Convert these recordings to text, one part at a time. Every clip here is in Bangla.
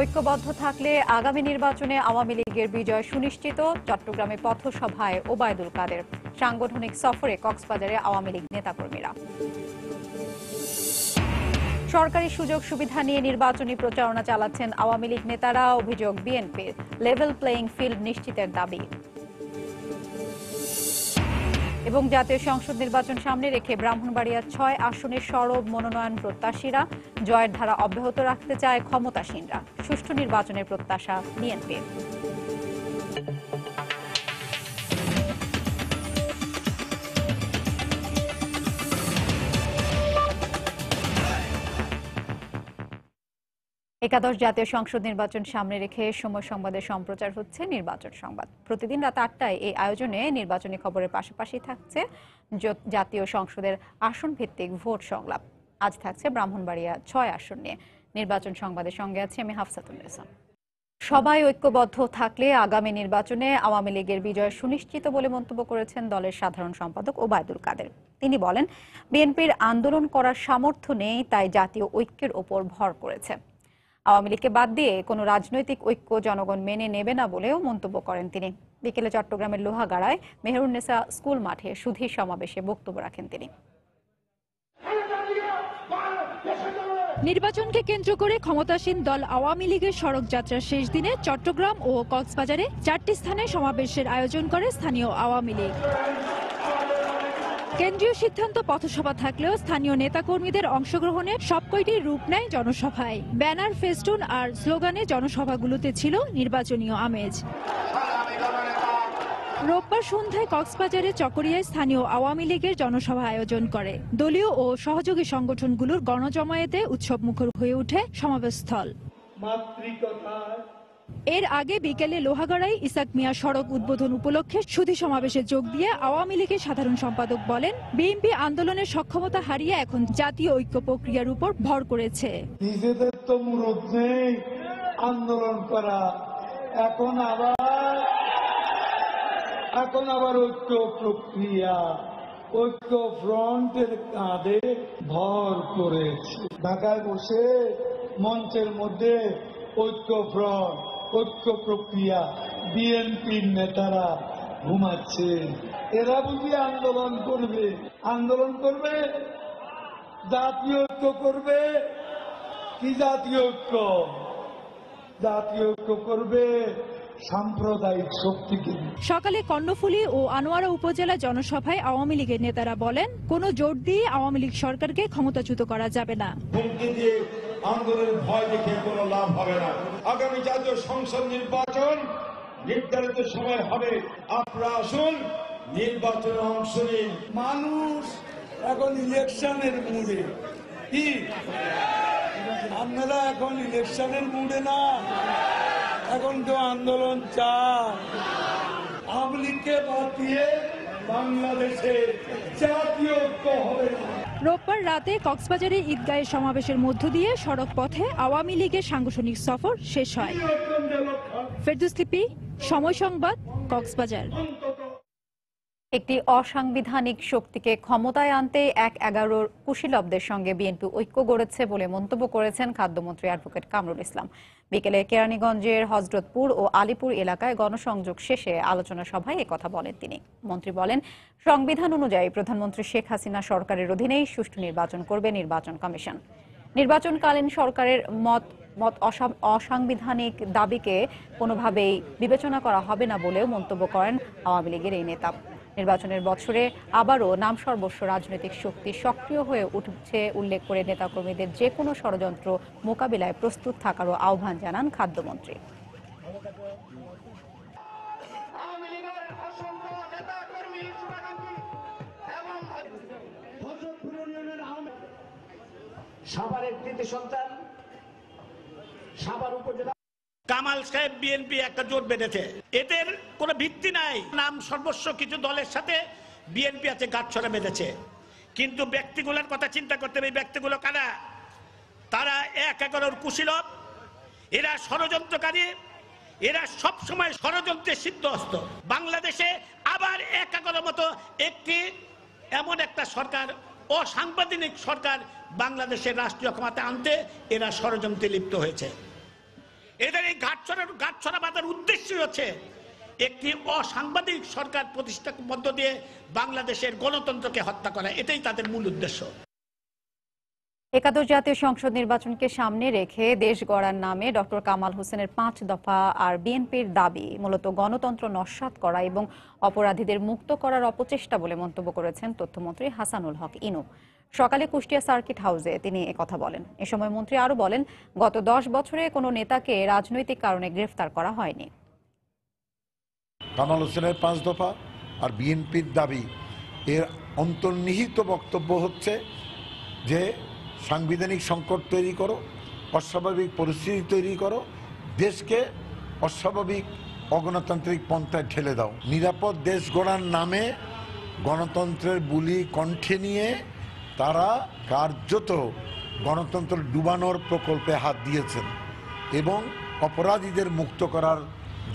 ঐক্যবদ্ধ থাকলে আগামী নির্বাচনে আওয়ামী লীগের বিজয় সুনিশ্চিত। চট্টগ্রামে পথসভায় ওবায়দুল কাদের। সাংগঠনিক সফরে কক্সবাজারে আওয়ামী লীগ নেতাকর্মীরা। সরকারি সুযোগ সুবিধা নিয়ে নির্বাচনী প্রচারণা চালাচ্ছেন আওয়ামী লীগ নেতারা। অভিযোগ বিএনপির। লেভেল প্লেইং ফিল্ড নিশ্চিতের দাবি। এবং জাতীয় সংসদ নির্বাচন সামনে রেখে ব্রাহ্মণবাড়িয়ার ৬ আসনের সরব মনোনয়ন প্রত্যাশীরা। জয়ের ধারা অব্যাহত রাখতে চায় ক্ষমতাসীনরা। সুষ্ঠু নির্বাচনের প্রত্যাশা বিএনপির। একাদশ জাতীয় সংসদ নির্বাচন সামনে রেখে সময় সংবাদের সম্প্রচার হচ্ছে নির্বাচন সংবাদ। প্রতিদিন রাত ৮টায় এই আয়োজনে নির্বাচনী খবরের পাশাপাশি থাকছে জাতীয় সংসদের আসন ভিত্তিক ভোট সংলাপ। আজ থাকছে ব্রাহ্মণবাড়িয়া ৬ আসন নিয়ে। নির্বাচন সংবাদের সঙ্গে আছি আমি হাফসাতুন্নেসা। সবাই ঐক্যবদ্ধ থাকলে আগামী নির্বাচনে আওয়ামী লীগের বিজয় সুনিশ্চিত বলে মন্তব্য করেছেন দলের সাধারণ সম্পাদক ওবায়দুল কাদের। তিনি বলেন, বিএনপির আন্দোলন করার সামর্থ্য নেই, তাই জাতীয় ঐক্যের ওপর ভর করেছে। আওয়ামী লীগকে বাদ দিয়ে কোনো রাজনৈতিক ঐক্য জনগণ মেনে নেবে না বলেও মন্তব্য করেন তিনি। বিকেলে চট্টগ্রামের লোহাগাড়ায় মেহেরুন্নেসা স্কুল মাঠে সুধীর সমাবেশে বক্তব্য রাখেন তিনি। নির্বাচনকে কেন্দ্র করে ক্ষমতাসীন দল আওয়ামী লীগের সড়ক যাত্রার শেষ দিনে চট্টগ্রাম ও কক্সবাজারে ৪টি স্থানে সমাবেশের আয়োজন করে স্থানীয় আওয়ামী লীগ। কেন্দ্রীয় সিদ্ধান্ত পথসভা থাকলেও স্থানীয় নেতাকর্মীদের অংশগ্রহণে সবকয়টি রূপ নেয় জনসভায়। ব্যানার, ফেস্টুন আর স্লোগানে জনসভাগুলোতে ছিল নির্বাচনীয় আমেজ। রোববার সন্ধ্যায় কক্সবাজারে চকরিয়ায় স্থানীয় আওয়ামী লীগের জনসভা আয়োজন করে। দলীয় ও সহযোগী সংগঠনগুলোর গণজমায়েতে উৎসবমুখর হয়ে ওঠে সমাবেশস্থল। এর আগে বিকেলে লোহাগাড়ায় ইসাক মিয়া সড়ক উদ্বোধন উপলক্ষে সুধী সমাবেশে যোগ দিয়ে আওয়ামী লীগের সাধারণ সম্পাদক বলেন, বিএনপি আন্দোলনের সক্ষমতা হারিয়ে এখন জাতীয় ঐক্য প্রক্রিয়ার উপর ভর করেছে। নিজেদের তো মুরুদ নেই আন্দোলন করা, এখন আবার ঐক্য প্রক্রিয়া, ঐক্য ফ্রন্টের কাঁধে ভর করেছে। ঢাকায় বসে মঞ্চের মধ্যে ঐক্য ফ্রন্ট, ঐক্য প্রক্রিয়া, বিএনপির নেতারা ঘুমাচ্ছে। এরা বুঝি আন্দোলন করবে জাতীয় ঐক্য করবে কি? জাতীয় ঐক্য করবে সাম্প্রদায়িক শক্তিকে। সকালে কর্ণফুলী ও আনোয়ারা উপজেলা জনসভায় আওয়ামী লীগের নেতারা বলেন, কোনো জোট দিয়ে আওয়ামী লীগ সরকারকে ক্ষমতাচ্যুত করা যাবে না। আন্দোলনের ভয় দেখে কোনো লাভ হবে না। আগামী জাতীয় সংসদ নির্বাচন নির্ধারিত সময় হবে। আপনারা আসুন, নির্বাচনে অংশ নিন। মানুষ এখন ইলেকশনের মুডে। কি আপনারা এখন ইলেকশনের মুডে না, এখন তো আন্দোলন চায়। আওয়ামী লীগকে বাদ দিয়ে বাংলাদেশে জাতীয় ঐক্য হবে না। রোববার রাতে কক্সবাজারে ঈদগাহের সমাবেশের মধ্য দিয়ে সড়ক পথে আওয়ামী লীগের সাংগঠনিক সফর শেষ হয়। ফেরদৌস লিপি, সময় সংবাদ, কক্সবাজার। একটি অসাংবিধানিক শক্তিকে ক্ষমতায় আনতে ১/১১ কুশীলবদের সঙ্গে বিএনপি ঐক্য গড়েছে বলে মন্তব্য করেছেন খাদ্যমন্ত্রী অ্যাডভোকেট কামরুল ইসলাম। বিকেলে কেরানীগঞ্জের হযরতপুর ও আলীপুর এলাকায় গণসংযোগ শেষে আলোচনা সভায় একথা বলেন তিনি। মন্ত্রী বলেন, সংবিধান অনুযায়ী প্রধানমন্ত্রী শেখ হাসিনা সরকারের অধীনেই সুষ্ঠু নির্বাচন করবে নির্বাচন কমিশন। নির্বাচনকালীন সরকারের অসাংবিধানিক দাবিকে কোনোভাবেই বিবেচনা করা হবে না বলেও মন্তব্য করেন আওয়ামী লীগের এই নেতা। নির্বাচনের বছরে আবারও নামসর্বস্ব রাজনৈতিক শক্তি সক্রিয় হয়ে উঠছে উল্লেখ করে নেতাকর্মীদের যে কোনো ষড়যন্ত্র মোকাবিলায় প্রস্তুত থাকারও আহ্বান জানান খাদ্যমন্ত্রী। সাভারের কৃতি সন্তান সাভার উপজেলা কামাল সাহেব বিএনপি একটা জোট বেঁধেছে, এদের কোনো ভিত্তি নাই। নাম সর্বস্ব কিছু দলের সাথে বিএনপি আছে গাঁটছড়া বেঁধেছে, কিন্তু ব্যক্তিগুলোর কথা চিন্তা করতে হবে। ব্যক্তিগুলো কারা? তারা ১/১১ কুশীলব, এরা ষড়যন্ত্রকারী, এরা সব সময় ষড়যন্ত্রের সিদ্ধহস্ত। বাংলাদেশে আবার ১/১১ মতো একটি এমন একটা সরকার, অসাংবিধানিক সরকার বাংলাদেশের রাষ্ট্রীয় ক্ষমতা আনতে এরা ষড়যন্ত্রে লিপ্ত হয়েছে। এদের এই ঘাটছড়া বাঁধার উদ্দেশ্যই হচ্ছে একটি অসাংবাদিক সরকার প্রতিষ্ঠার মধ্য দিয়ে বাংলাদেশের গণতন্ত্রকে হত্যা করা, এটাই তাদের মূল উদ্দেশ্য। একাদশ জাতীয় সংসদ নির্বাচনকে সামনে রেখে দেশ গড়ার নামে ডক্টর কামাল হোসেনের 5 দফা আর বিএনপির দাবি মূলত গণতন্ত্র নস্যাৎ করা এবং অপরাধীদের মুক্ত করার অপচেষ্টা বলে মন্তব্য করেছেন তথ্যমন্ত্রী হাসানুল হক ইনু। সকালে কুষ্টিয়া সার্কিট হাউসে তিনি একথা বলেন। এ সময় মন্ত্রী আরো বলেন, গত 10 বছরে কোনো নেতাকে রাজনৈতিক কারণে গ্রেফতার করা হয়নি। কামাল হোসেনের 5 দফা আর বিএনপির দাবি এর অন্তর্নিহিত বক্তব্য হচ্ছে যে সাংবিধানিক সংকট তৈরি করো, অস্বাভাবিক পরিস্থিতি তৈরি করো, দেশকে অস্বাভাবিক অগণতান্ত্রিক পন্থায় ঠেলে দাও। নিরাপদ দেশ গড়ার নামে গণতন্ত্রের বুলি কণ্ঠে নিয়ে তারা কার্যত গণতন্ত্র ডুবানোর প্রকল্পে হাত দিয়েছেন এবং অপরাধীদের মুক্ত করার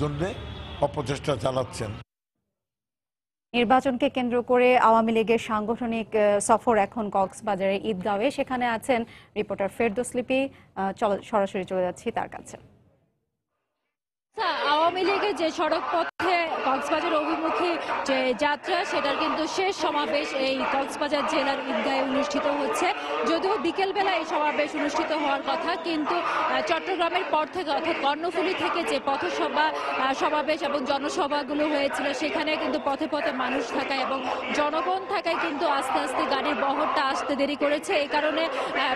জন্য অপচেষ্টা চালাচ্ছেন। নির্বাচনকে কেন্দ্র করে আওয়ামী লীগের সাংগঠনিক সফর এখন কক্সবাজারের ঈদগাঁওয়ে। সেখানে আছেন রিপোর্টার ফেরদৌস লিপি। সরাসরি চলে যাচ্ছি তার কাছে। আওয়ামী লীগের যে সড়ক পথে কক্সবাজার অভিমুখী যে যাত্রা, সেটার কিন্তু শেষ সমাবেশ এই কক্সবাজার জেলার ঈদগাঁয়ে অনুষ্ঠিত হচ্ছে। যদিও বিকেলবেলা এই সমাবেশ অনুষ্ঠিত হওয়ার কথা, কিন্তু চট্টগ্রামের পর থেকে অর্থাৎ কর্ণফুলী থেকে যে পথসভা সমাবেশ এবং জনসভাগুলো হয়েছিল, সেখানে কিন্তু পথে পথে মানুষ থাকায় এবং জনগণ থাকায় কিন্তু আস্তে আস্তে গাড়ির বহরটা আসতে দেরি করেছে। এই কারণে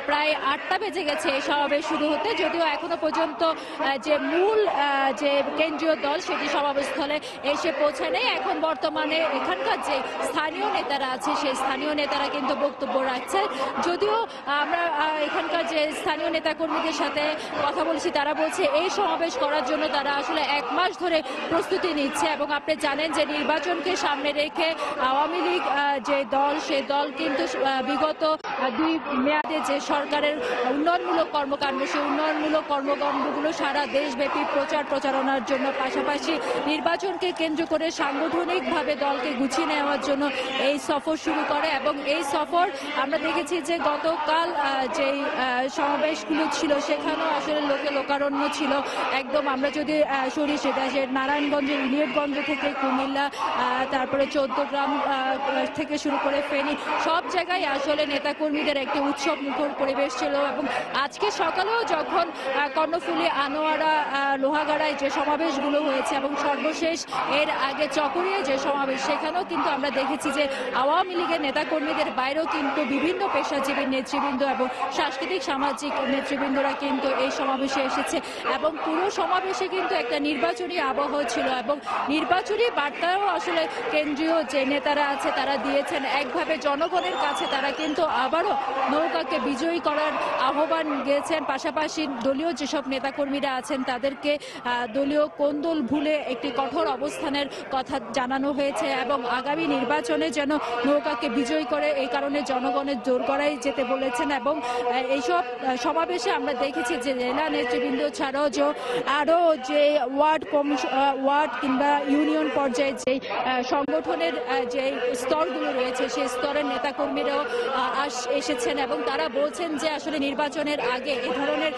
প্রায় 8টা বেজে গেছে এই সমাবেশ শুরু হতে। যদিও এখনো পর্যন্ত যে মূল যে কেন্দ্রীয় দল সেটি সমাবেশস্থলে এসে পৌঁছায়। এখন বর্তমানে এখানকার যে স্থানীয় নেতারা আছে সেই স্থানীয় নেতারা কিন্তু বক্তব্য রাখছে। যদিও আমরা এখানকার যে স্থানীয় নেতাকর্মীদের সাথে কথা বলছি, তারা বলছে এই সমাবেশ করার জন্য তারা আসলে 1 মাস ধরে প্রস্তুতি নিচ্ছে। এবং আপনি জানেন যে নির্বাচনকে সামনে রেখে আওয়ামী লীগ যে দল, সেই দল কিন্তু বিগত 2 মেয়াদে যে সরকারের উন্নয়নমূলক কর্মকাণ্ড, সেই উন্নয়নমূলক কর্মকাণ্ডগুলো সারা দেশব্যাপী প্রচারণার জন্য, পাশাপাশি নির্বাচনকে কেন্দ্র করে সাংগঠনিকভাবে দলকে গুছিয়ে নেওয়ার জন্য এই সফর শুরু করে। এবং এই সফর আমরা দেখেছি যে গতকাল যেই সমাবেশগুলো ছিল সেখানেও আসলে লোকারণ্য ছিল একদম। আমরা যদি সরি, সেটা যে নারায়ণগঞ্জ, ইলিয়টগঞ্জ থেকে কুমিল্লা, তারপরে 14 গ্রাম থেকে শুরু করে ফেনী, সব জায়গায় আসলে নেতাকর্মীদের একটি উৎসব মুখর পরিবেশ ছিল। এবং আজকে সকালেও যখন কর্ণফুলী, আনোয়ারা, লোহাগাড়ায় যে সমাবেশগুলো হয়েছে এবং সর্বশেষ এর আগে চকরিয়ায় যে সমাবেশ, সেখানেও কিন্তু আমরা দেখেছি যে আওয়ামী লীগের নেতাকর্মীদের বাইরেও কিন্তু বিভিন্ন পেশাজীবী নেতৃবৃন্দ এবং সাংস্কৃতিক সামাজিক নেতৃবৃন্দরা কিন্তু এই সমাবেশে এসেছে। এবং পুরো সমাবেশে কিন্তু একটা নির্বাচনী আবহ ছিল এবং নির্বাচনী বার্তাও আসলে কেন্দ্রীয় যে নেতারা আছে তারা দিয়েছেন। একভাবে জনগণের কাছে তারা কিন্তু আবারও নৌকাকে বিজয়ী করার আহ্বান দিয়েছেন। পাশাপাশি দলীয় যেসব নেতাকর্মীরা আছেন তাদেরকে দলীয় কোন্দল ভুলে একটি কঠোর অবস্থানের কথা জানানো হয়েছে এবং আগামী নির্বাচনে যেন নৌকাকে বিজয়ী করে এই কারণে জনগণের দোরগড়ায় যেতে বলেছেন। এবং এইসব সমাবেশে আমরা দেখেছি যে জেলা নেতৃবৃন্দ ছাড়াও যে আরও যে ওয়ার্ড কিংবা ইউনিয়ন পর্যায়ে যে সংগঠনের যে স্তরগুলো রয়েছে সেই স্তরের নেতাকর্মীরাও এসেছেন এবং তারা বলছেন যে আসলে নির্বাচনের আগে এ ধরনের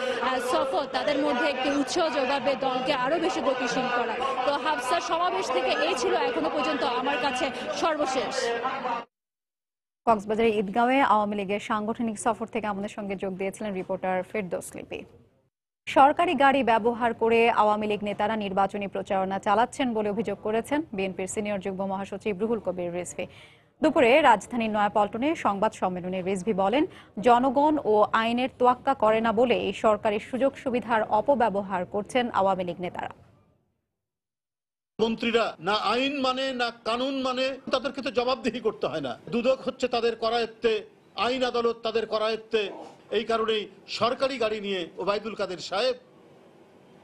সফর তাদের মধ্যে একটি উৎসাহ যোগাবে দলকে আরো বেশি গতিশীল করা। তো হাফসার সমাবেশ থেকে এই ছিল এখনো পর্যন্ত আমার কাছে সর্বশেষ। কক্সবাজারের ঈদগাঁওয়ে আওয়ামী লীগের সাংগঠনিক সফর থেকে আমাদের সঙ্গে যোগ দিয়েছিলেন রিপোর্টার ফেরদৌস লিপি। সরকারি গাড়ি ব্যবহার করে আওয়ামী লীগ নেতারা নির্বাচনী প্রচারণা চালাচ্ছেন বলে অভিযোগ করেছেন বিএনপির সিনিয়র যুগ্ম মহাসচিব রুহুল কবির রিজভী। দুপুরে রাজধানীর নয়াপল্টনে সংবাদ সম্মেলনে রিজভী বলেন, জনগণ ও আইনের তোয়াক্কা করে না বলে সরকারি সুযোগ সুবিধার অপব্যবহার করছেন আওয়ামী লীগ নেতারা। মন্ত্রীরা না আইন মানে না কানুন মানে, তাদেরকে তো জবাবদিহি করতে হয় না। দুদক হচ্ছে তাদের করায়ত্তে, আইন আদালত তাদের করায়ত্তে। এই কারণেই সরকারি গাড়ি নিয়ে ওবায়দুল কাদের সাহেব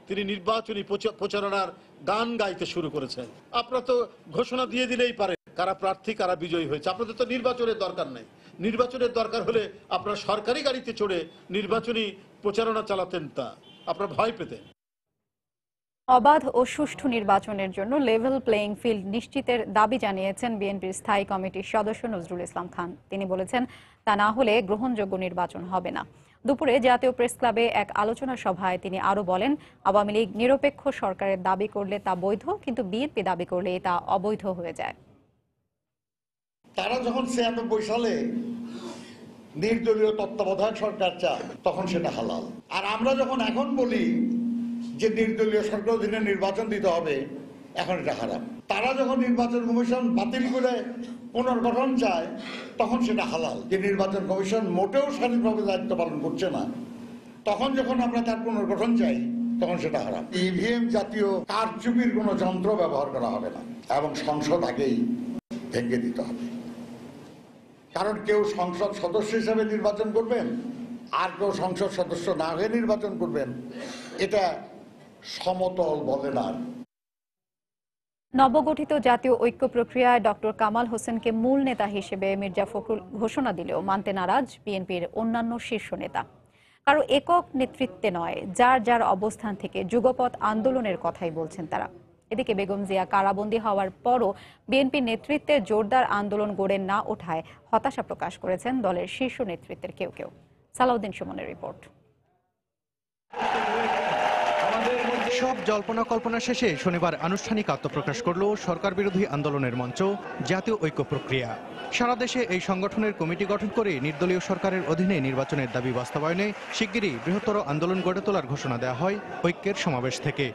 তিনি নির্বাচনী প্রচারণার গান গাইতে শুরু করেছেন। আপনারা তো ঘোষণা দিয়ে দিলেই পারে কারা প্রার্থী কারা বিজয়ী হয়েছে। আপনাদের তো নির্বাচনের দরকার নেই। নির্বাচনের দরকার হলে আপনারা সরকারি গাড়িতে চড়ে নির্বাচনী প্রচারণা চালাতেন, তা আপনারা ভয় পেতেন। অবাধ ও সুষ্ঠু নির্বাচনের জন্য লেভেল প্লেইং ফিল্ড নিশ্চিতের দাবি জানিয়েছেন বিএনপির স্থায়ী কমিটির সদস্য নজরুল ইসলাম খান। তিনি বলেছেন, তা না হলে গ্রহণযোগ্য নির্বাচন হবে না। দুপুরে জাতীয় প্রেস ক্লাবে এক আলোচনা সভায় তিনি আরো বলেন, আওয়ামী লীগ নিরপেক্ষ সরকারের দাবি করলে তা বৈধ, কিন্তু বিএনপি দাবি করলে তা অবৈধ হয়ে যায়। তারা যখন ৯৬ সালে নির্দলীয় তত্ত্বাবধায়ক সরকার চায় তখন সেটা হালাল, আর আমরা যখন এখন বলি যে নির্দলীয় সরকার অধীনে নির্বাচন দিতে হবে, এখন এটা হারাম। তারা যখন নির্বাচন কমিশন বাতিল করে পুনর্গঠন চায় তখন সেটা হালাল, যে নির্বাচন কমিশন মোটেও স্বাধীনভাবে দায়িত্ব পালন করছে না। তখন যখন আমরা তার পুনর্গঠন চাই তখন সেটা হারাম। ইভিএম জাতীয় কারচুপির কোনো যন্ত্র ব্যবহার করা হবে না এবং সংসদ আগেই ভেঙে দিতে হবে। কারণ কেউ সংসদ সদস্য হিসেবে নির্বাচন করবেন আর কেউ সংসদ সদস্য না হয়ে নির্বাচন করবেন, এটা সমতল বলে না। নবগঠিত জাতীয় ঐক্য প্রক্রিয়ায় ডক্টর কামাল হোসেনকে মূল নেতা হিসেবে মির্জা ফখরুল ঘোষণা দিলেও মানতে নারাজ বিএনপির অন্যান্য শীর্ষ নেতা। কারো একক নেতৃত্বে নয়, যার যার অবস্থান থেকে যুগপৎ আন্দোলনের কথাই বলছেন তারা। এদিকে বেগম জিয়া কারাবন্দী হওয়ার পরও বিএনপি নেতৃত্বে জোরদার আন্দোলন গড়ে না ওঠায় হতাশা প্রকাশ করেছেন দলের শীর্ষ নেতৃত্বের কেউ কেউ। সালাউদ্দিন সুমনের রিপোর্ট। সব জল্পনা কল্পনা শেষে শনিবার আনুষ্ঠানিক আত্মপ্রকাশ করল সরকার বিরোধী আন্দোলনের মঞ্চ জাতীয় ঐক্য প্রক্রিয়া। সারা দেশে এই সংগঠনের কমিটি গঠন করে নির্দলীয় সরকারের অধীনে নির্বাচনের দাবি বাস্তবায়নে শিগগিরই বৃহত্তর আন্দোলন গড়ে তোলার ঘোষণা দেওয়া হয় ঐক্যের সমাবেশ থেকে।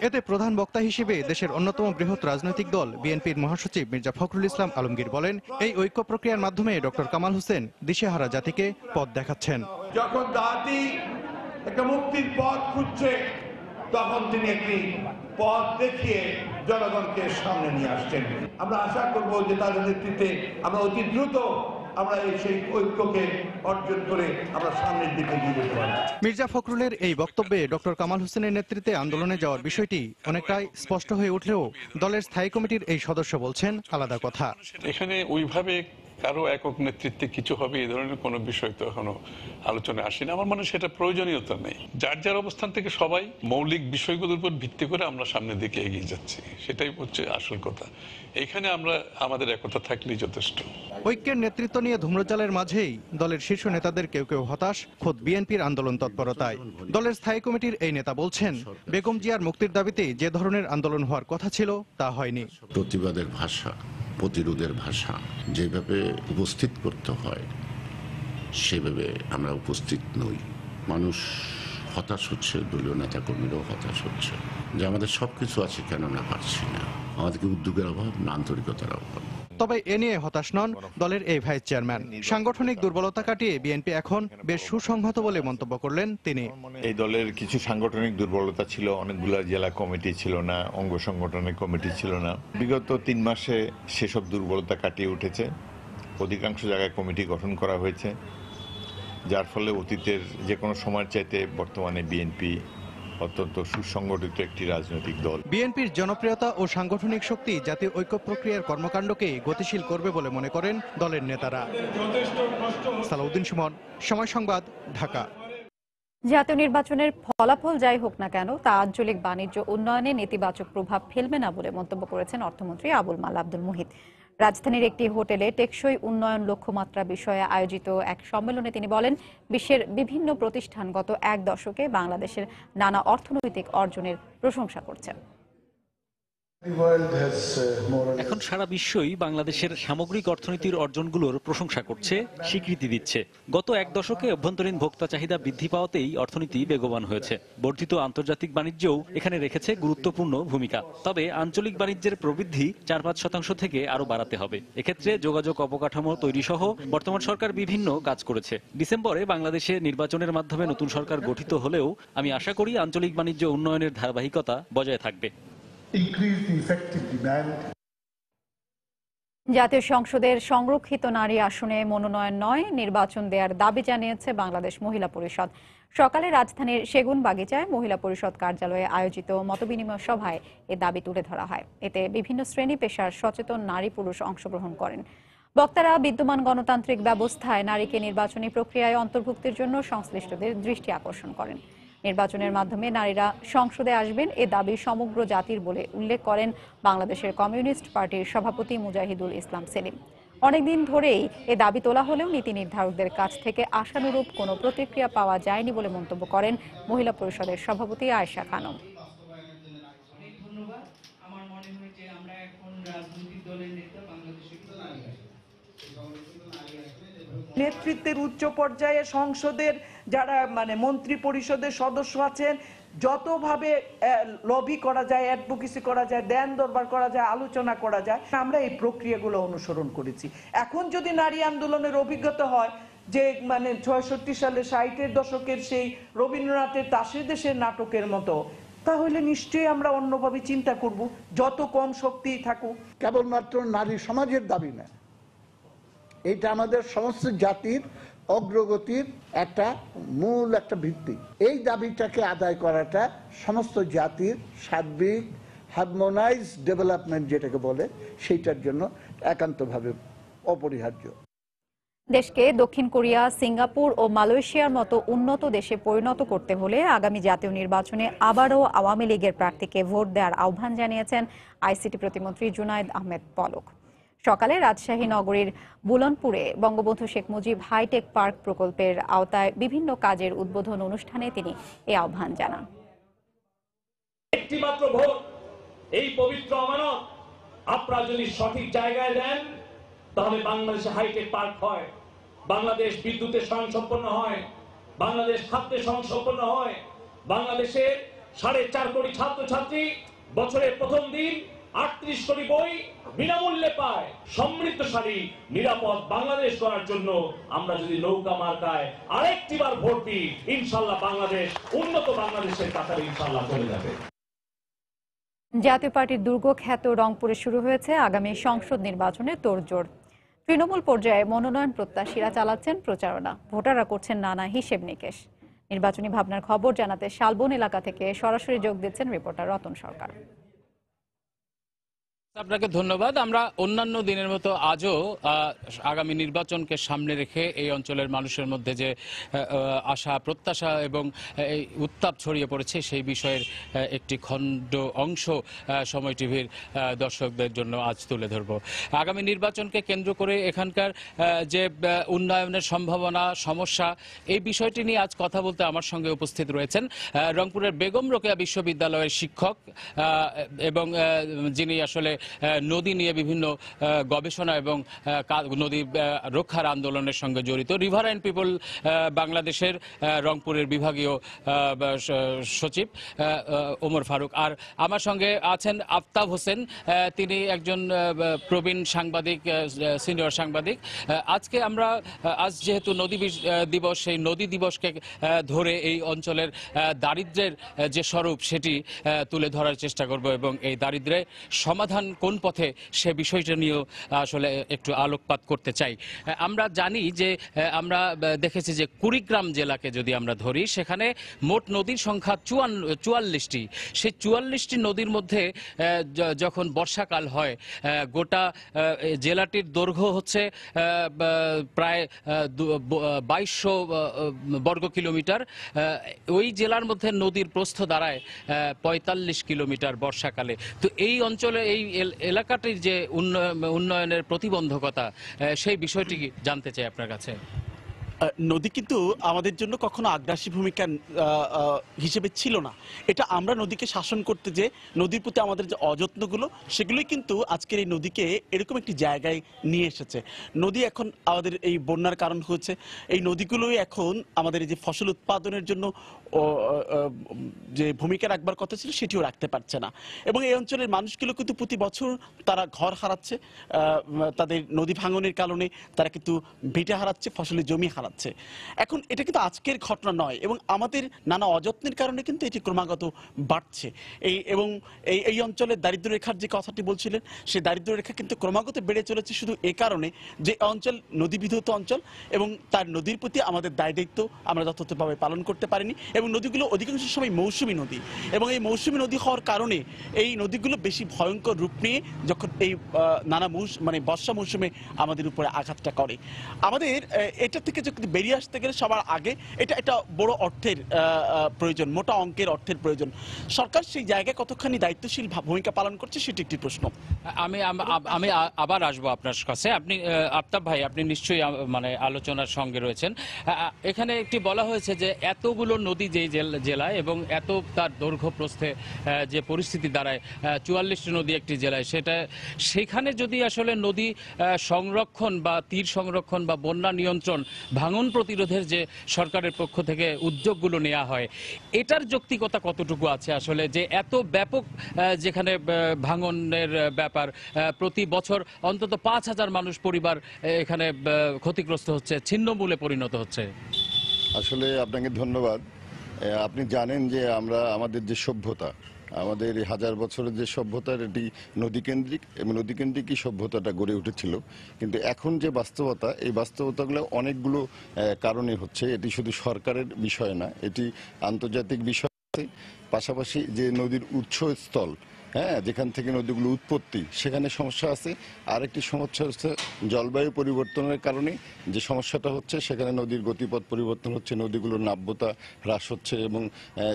এতে প্রধান বক্তা হিসেবে দেশের অন্যতম বৃহৎ রাজনৈতিক দল বিএনপির মহাসচিব মির্জা ফখরুল ইসলাম আলমগীর বলেন, এই ঐক্য প্রক্রিয়ার মাধ্যমে ডক্টর কামাল হোসেন দিশেহারা জাতিকে পথ দেখাচ্ছেন। যখন জাতি একটা মুক্তির পথ খুঁজছে তখন তিনি একটি পথ দেখিয়ে জনগণকে সামনে নিয়ে আসছেন। আমরা আশা করব যে তাদের নেতৃত্বে আমরা অতি দ্রুত আমরা সেই ঐক্যকে অর্জন করে আমরা সামনের দিকে এগিয়ে যেতে পারি। মির্জা ফখরুলের এই বক্তব্যে ডক্টর কামাল হোসেনের নেতৃত্বে আন্দোলনে যাওয়ার বিষয়টি অনেকটাই স্পষ্ট হয়ে উঠলেও দলের স্থায়ী কমিটির এই সদস্য বলছেন আলাদা কথা। এখানে ওইভাবে কারো একক নেতৃত্বে কিছু হবে এই ধরনের কোনো বিষয় তো এখনো আলোচনায় আসেনি। আমার মনে হয় সেটা প্রয়োজনীয়তা নেই। যার যার অবস্থান থেকে সবাই মৌলিক বিষয়গুলোর উপর ভিত্তি করে আমরা সামনের দিকে এগিয়ে যাচ্ছি, সেটাই হচ্ছে আসল কথা। এখানে আমরা আমাদের একতা থাকলেই যথেষ্ট। ঐক্যের নেতৃত্ব নিয়ে ধূম্রজালের মাঝেই দলের শীর্ষ নেতাদের কেউ কেউ হতাশ খোদ বিএনপির আন্দোলন তৎপরতায়। দলের স্থায়ী কমিটির এই নেতা বলছেন, বেগম জিয়ার মুক্তির দাবিতে যে ধরনের আন্দোলন হওয়ার কথা ছিল তা হয়নি। প্রতিবাদের ভাষা, প্রতিরোধের ভাষা যেভাবে উপস্থিত করতে হয় সেভাবে আমরা উপস্থিত নই। মানুষ হতাশ হচ্ছে, দলীয় নেতাকর্মীরাও হতাশ হচ্ছে যে আমাদের সবকিছু আছে, কেন না পারছি না। আমাদেরকে উদ্যোগের অভাব না আন্তরিকতার অভাব। তবে এ নিয়ে হতাশ নন দলের এই ভাইস চেয়ারম্যান। সাংগঠনিক দুর্বলতা কাটিয়ে বিএনপি এখন বেশ সুসংহত বলে মন্তব্য করলেন তিনি। এই দলের কিছু সাংগঠনিক দুর্বলতা ছিল, অনেকগুলো জেলা কমিটি ছিল না, অঙ্গ সংগঠনের কমিটি ছিল না। বিগত ৩ মাসে সেসব দুর্বলতা কাটিয়ে উঠেছে। অধিকাংশ জায়গায় কমিটি গঠন করা হয়েছে, যার ফলে অতীতের যে কোনো সময়ের চাইতে বর্তমানে বিএনপি অত্যন্ত সুসংগঠিত একটি রাজনৈতিক দল। বিএনপির জনপ্রিয়তা ও সাংগঠনিক শক্তি জাতীয় ঐক্য প্রক্রিয়ার কর্মকাণ্ডকে গতিশীল করবে বলে মনে করেন দলের নেতারা। সালাউদ্দিন সুমন, সময় সংবাদ, ঢাকা। জাতীয় নির্বাচনের ফলাফল যাই হোক না কেন তা আঞ্চলিক বাণিজ্য উন্নয়নে নেতিবাচক প্রভাব ফেলবে না বলে মন্তব্য করেছেন অর্থমন্ত্রী আবুল মাল আব্দুল মুহিত। রাজধানীর একটি হোটেলে টেকসই উন্নয়ন লক্ষ্যমাত্রা বিষয়ে আয়োজিত এক সম্মেলনে তিনি বলেন, বিশ্বের বিভিন্ন প্রতিষ্ঠান গত 1 দশকে বাংলাদেশের নানা অর্থনৈতিক অর্জনের প্রশংসা করছে। এখন সারা বিশ্বই বাংলাদেশের সামগ্রিক অর্থনীতির অর্জনগুলোর প্রশংসা করছে, স্বীকৃতি দিচ্ছে। গত 1 দশকে অভ্যন্তরীণ ভোক্তা চাহিদা বৃদ্ধি পাওয়াতেই অর্থনীতি বেগবান হয়েছে। বর্ধিত আন্তর্জাতিক বাণিজ্যও এখানে রেখেছে গুরুত্বপূর্ণ ভূমিকা। তবে আঞ্চলিক বাণিজ্যের প্রবৃদ্ধি 4-5% থেকে আরো বাড়াতে হবে। এক্ষেত্রে যোগাযোগ অবকাঠামো তৈরি সহ বর্তমান সরকার বিভিন্ন কাজ করেছে। ডিসেম্বরে বাংলাদেশে নির্বাচনের মাধ্যমে নতুন সরকার গঠিত হলেও আমি আশা করি আঞ্চলিক বাণিজ্য উন্নয়নের ধারাবাহিকতা বজায় থাকবে। জাতীয় সংসদের সংরক্ষিত নারী আসনে মনোনয়ন নয়, নির্বাচন দেওয়ার দাবি জানিয়েছে বাংলাদেশ মহিলা পরিষদ। সকালে রাজধানীর সেগুন বাগিচায় মহিলা পরিষদ কার্যালয়ে আয়োজিত মতবিনিময় সভায় এ দাবি তুলে ধরা হয়। এতে বিভিন্ন শ্রেণী পেশার সচেতন নারী পুরুষ অংশগ্রহণ করেন। বক্তারা বিদ্যমান গণতান্ত্রিক ব্যবস্থায় নারীকে নির্বাচনী প্রক্রিয়ায় অন্তর্ভুক্তির জন্য সংশ্লিষ্টদের দৃষ্টি আকর্ষণ করেন। নির্বাচনের মাধ্যমে নারীরা সংসদে আসবেন এ দাবি সমগ্র জাতির বলে উল্লেখ করেন বাংলাদেশের কমিউনিস্ট পার্টির সভাপতি মুজাহিদুল ইসলাম সেলিম। অনেকদিন ধরেই এ দাবি তোলা হলেও নীতি নির্ধারকদের কাছ থেকে আশানুরূপ কোনো প্রতিক্রিয়া পাওয়া যায়নি বলে মন্তব্য করেন মহিলা পরিষদের সভাপতি আয়েশা খানম। নেতৃত্বের উচ্চ পর্যায়ে সংসদের যারা মন্ত্রী পরিষদের সদস্য আছেন, যতভাবে লবি করা যায়, অ্যাডভোকেসি করা যায়, দেন দরবার করা যায়, আলোচনা করা যায়, আমরা এই প্রক্রিয়াগুলো অনুসরণ করেছি। এখন যদি নারী আন্দোলনের অভিজ্ঞতা হয় যে ৬৬ সালে ৬০-এর দশকের সেই রবীন্দ্রনাথের তাসের দেশের নাটকের মতো, তাহলে নিশ্চয়ই আমরা অন্যভাবে চিন্তা করব, যত কম শক্তি থাকুক। কেবলমাত্র নারী সমাজের দাবি না, এটা আমাদের সমস্ত জাতির অগ্রগতির মূল একটা ভিত্তি। এই দাবিটাকে আদায় করাটা সমস্ত জাতির সার্বিক হারমোনাইজ ডেভেলপমেন্ট যেটাকে বলে, সেইটার জন্য একান্তভাবে অপরিহার্য। দেশকে দক্ষিণ কোরিয়া, সিঙ্গাপুর ও মালয়েশিয়ার মতো উন্নত দেশে পরিণত করতে হলে আগামী জাতীয় নির্বাচনে আবারও আওয়ামী লীগের প্রার্থীকে ভোট দেওয়ার আহ্বান জানিয়েছেন আইসিটি প্রতিমন্ত্রী জুনায়েদ আহমেদ পলক। সকালে রাজশাহী নগরীর বুলনপুরে বঙ্গবন্ধু শেখ মুজিব হাইটেক পার্ক প্রকল্পের আওতায় বিভিন্ন কাজের উদ্বোধন অনুষ্ঠানে তিনি এই আহ্বান জানান। একটিমাত্র ভোট, এই পবিত্র আমানত আপনারা যদি সঠিক জায়গায় দেন, তাহলে বাংলাদেশে হাইটেক পার্ক হয়, বাংলাদেশ বিদ্যুতের স্বয়ংসম্পন্ন হয়, বাংলাদেশ খাদ্যে স্বয়ংসম্পন্ন হয়, বাংলাদেশের 4.5 কোটি ছাত্রছাত্রী বছরের প্রথম দিন 38 কোটি বই বিনামূল্যে পায়। সমৃদ্ধশালী নিরাপদ বাংলাদেশ করার জন্য আমরা যদি নৌকা মার্কায় আরেকটিবার ভোট দিই, ইনশাল্লাহ বাংলাদেশ উন্নত বাংলাদেশের কাতারে ইনশাল্লাহ চলে যাবে। জাতীয় পার্টির দুর্গখ্যাত রংপুরে শুরু হয়েছে আগামী সংসদ নির্বাচনের তোড়জোড়। তৃণমূল পর্যায়ে মনোনয়ন প্রত্যাশীরা চালাচ্ছেন প্রচারণা, ভোটাররা করছেন নানা হিসেব নিকেশ। নির্বাচনী ভাবনার খবর জানাতে শালবন এলাকা থেকে সরাসরি যোগ দিচ্ছেন রিপোর্টার রতন সরকার। আপনাকে ধন্যবাদ। আমরা অন্যান্য দিনের মতো আজও আগামী নির্বাচনকে সামনে রেখে এই অঞ্চলের মানুষের মধ্যে যে আশা প্রত্যাশা এবং এই উত্তাপ ছড়িয়ে পড়েছে সেই বিষয়ের একটি খণ্ড অংশ সময় টিভির দর্শকদের জন্য আজ তুলে ধরব। আগামী নির্বাচনকে কেন্দ্র করে এখানকার যে উন্নয়নের সম্ভাবনা, সমস্যা, এই বিষয়টি নিয়ে আজ কথা বলতে আমার সঙ্গে উপস্থিত রয়েছেন রংপুরের বেগম রোকেয়া বিশ্ববিদ্যালয়ের শিক্ষক এবং যিনি আসলে নদী নিয়ে বিভিন্ন গবেষণা এবং নদী রক্ষার আন্দোলনের সঙ্গে জড়িত, রিভার অ্যান্ড পিপল বাংলাদেশের রংপুরের বিভাগীয় সচিব ওমর ফারুক। আর আমার সঙ্গে আছেন আফতাব হোসেন, তিনি একজন প্রবীণ সাংবাদিক, সিনিয়র সাংবাদিক। আজকে আমরা যেহেতু নদী দিবস, সেই নদী দিবসকে ধরে এই অঞ্চলের দারিদ্র্যের যে স্বরূপ সেটি তুলে ধরার চেষ্টা করব এবং এই দারিদ্র্যের সমাধান কোন পথে সে বিষয়টা নিয়েও আসলে একটু আলোকপাত করতে চাই। আমরা জানি যে আমরা দেখেছি যে কুড়িগ্রাম জেলাকে যদি আমরা ধরি, সেখানে মোট নদীর সংখ্যা 44টি। সেই 44টি নদীর মধ্যে যখন বর্ষাকাল হয়, গোটা জেলাটির দৈর্ঘ্য হচ্ছে প্রায় 2200 বর্গ কিলোমিটার। ওই জেলার মধ্যে নদীর প্রস্থ দাঁড়ায় 45 কিলোমিটার বর্ষাকালে। তো এই অঞ্চলে, এই এলাকাটির যে উন্নয়নের প্রতিবন্ধকতা, সেই বিষয়টি জানতে চাই আপনার কাছে। নদী কিন্তু আমাদের জন্য কখনো আগ্রাসী ভূমিকা হিসেবে ছিল না। এটা আমরা নদীকে শাসন করতে, যে নদীর প্রতি আমাদের যে অযত্নগুলো, সেগুলোই কিন্তু আজকের এই নদীকে এরকম একটি জায়গায় নিয়ে এসেছে। নদী এখন আমাদের এই বন্যার কারণ হচ্ছে। এই নদীগুলোই এখন আমাদের এই যে ফসল উৎপাদনের জন্য যে ভূমিকা রাখবার কথা ছিল সেটিও রাখতে পারছে না। এবং এই অঞ্চলের মানুষগুলো কিন্তু প্রতি বছর তারা ঘর হারাচ্ছে, তাদের নদী ভাঙনের কারণে তারা কিন্তু ভিটা হারাচ্ছে, ফসলের জমি হারাচ্ছে। এখন এটা কিন্তু আজকের ঘটনা নয়, এবং আমাদের নানা অযত্নের কারণে কিন্তু এটি ক্রমাগত বাড়ছে। এই অঞ্চলের দারিদ্র্য রেখার যে কথাটি বলছিলেন, সেই দারিদ্র্য রেখা কিন্তু ক্রমাগত বেড়ে চলেছে শুধু এই কারণে যে অঞ্চল নদীবিধৌত অঞ্চল, এবং তার নদীর প্রতি আমাদের দায় দায়িত্ব আমরা যথাযথভাবে পালন করতে পারিনি, এবং নদীগুলো অধিকাংশ সময় সবসময় মৌসুমী নদী, এবং এই মৌসুমী নদী হওয়ার কারণে এই নদীগুলো বেশি ভয়ঙ্কর রূপ নিয়ে যখন এই নানা বর্ষা মৌসুমে আমাদের উপরে আঘাতটা করে। আমাদের এটা থেকে যদি বেরিয়ে আসতে গেলে সবার আগে এটা বড় অর্থের প্রয়োজন, মোটা অঙ্কের অর্থের প্রয়োজন। সরকার সেই জায়গায় কতখানি দায়িত্বশীল ভূমিকা পালন করছে সেটি একটি প্রশ্ন। আমি আবার আসবো আপনার কাছে। আপনি আফতাব ভাই, আপনি নিশ্চয়ই মানে আলোচনার সঙ্গে রয়েছেন। এখানে একটি বলা হয়েছে যে এতগুলো নদী যেই জেলায় এবং এত তার দৈর্ঘ্য প্রস্থে যে পরিস্থিতি দাঁড়ায়, 44টি নদী একটি জেলায়, সেখানে যদি আসলে নদী সংরক্ষণ বা তীর সংরক্ষণ বা বন্যা নিয়ন্ত্রণ, ভাঙন প্রতিরোধের যে সরকারের পক্ষ থেকে উদ্যোগগুলো নেওয়া হয়, এটার যৌক্তিকতা কতটুকু আছে আসলে, যে এত ব্যাপক যেখানে ভাঙনের ব্যাপার, প্রতি বছর অন্তত 5,000 মানুষ পরিবার এখানে ক্ষতিগ্রস্ত হচ্ছে, ছিন্নমূলে পরিণত হচ্ছে। আসলে আপনাকে ধন্যবাদ। আপনি জানেন যে আমাদের যে সভ্যতা, আমাদের 1000 বছরের যে সভ্যতার এটি নদীকেন্দ্রিক, এবং নদীকেন্দ্রিকই সভ্যতাটা গড়ে উঠেছিল। কিন্তু এখন যে বাস্তবতা, এই বাস্তবতাগুলো অনেকগুলো কারণে হচ্ছে। এটি শুধু সরকারের বিষয় না, এটি আন্তর্জাতিক বিষয়। পাশাপাশি যে নদীর উৎসস্থল, যেখান থেকে নদীগুলো উৎপত্তি, সেখানে সমস্যা আছে। আরেকটি সমস্যা হচ্ছে জলবায়ু পরিবর্তনের কারণে যে সমস্যাটা হচ্ছে, সেখানে নদীর গতিপথ পরিবর্তন হচ্ছে, নদীগুলোর নাব্যতা হ্রাস হচ্ছে এবং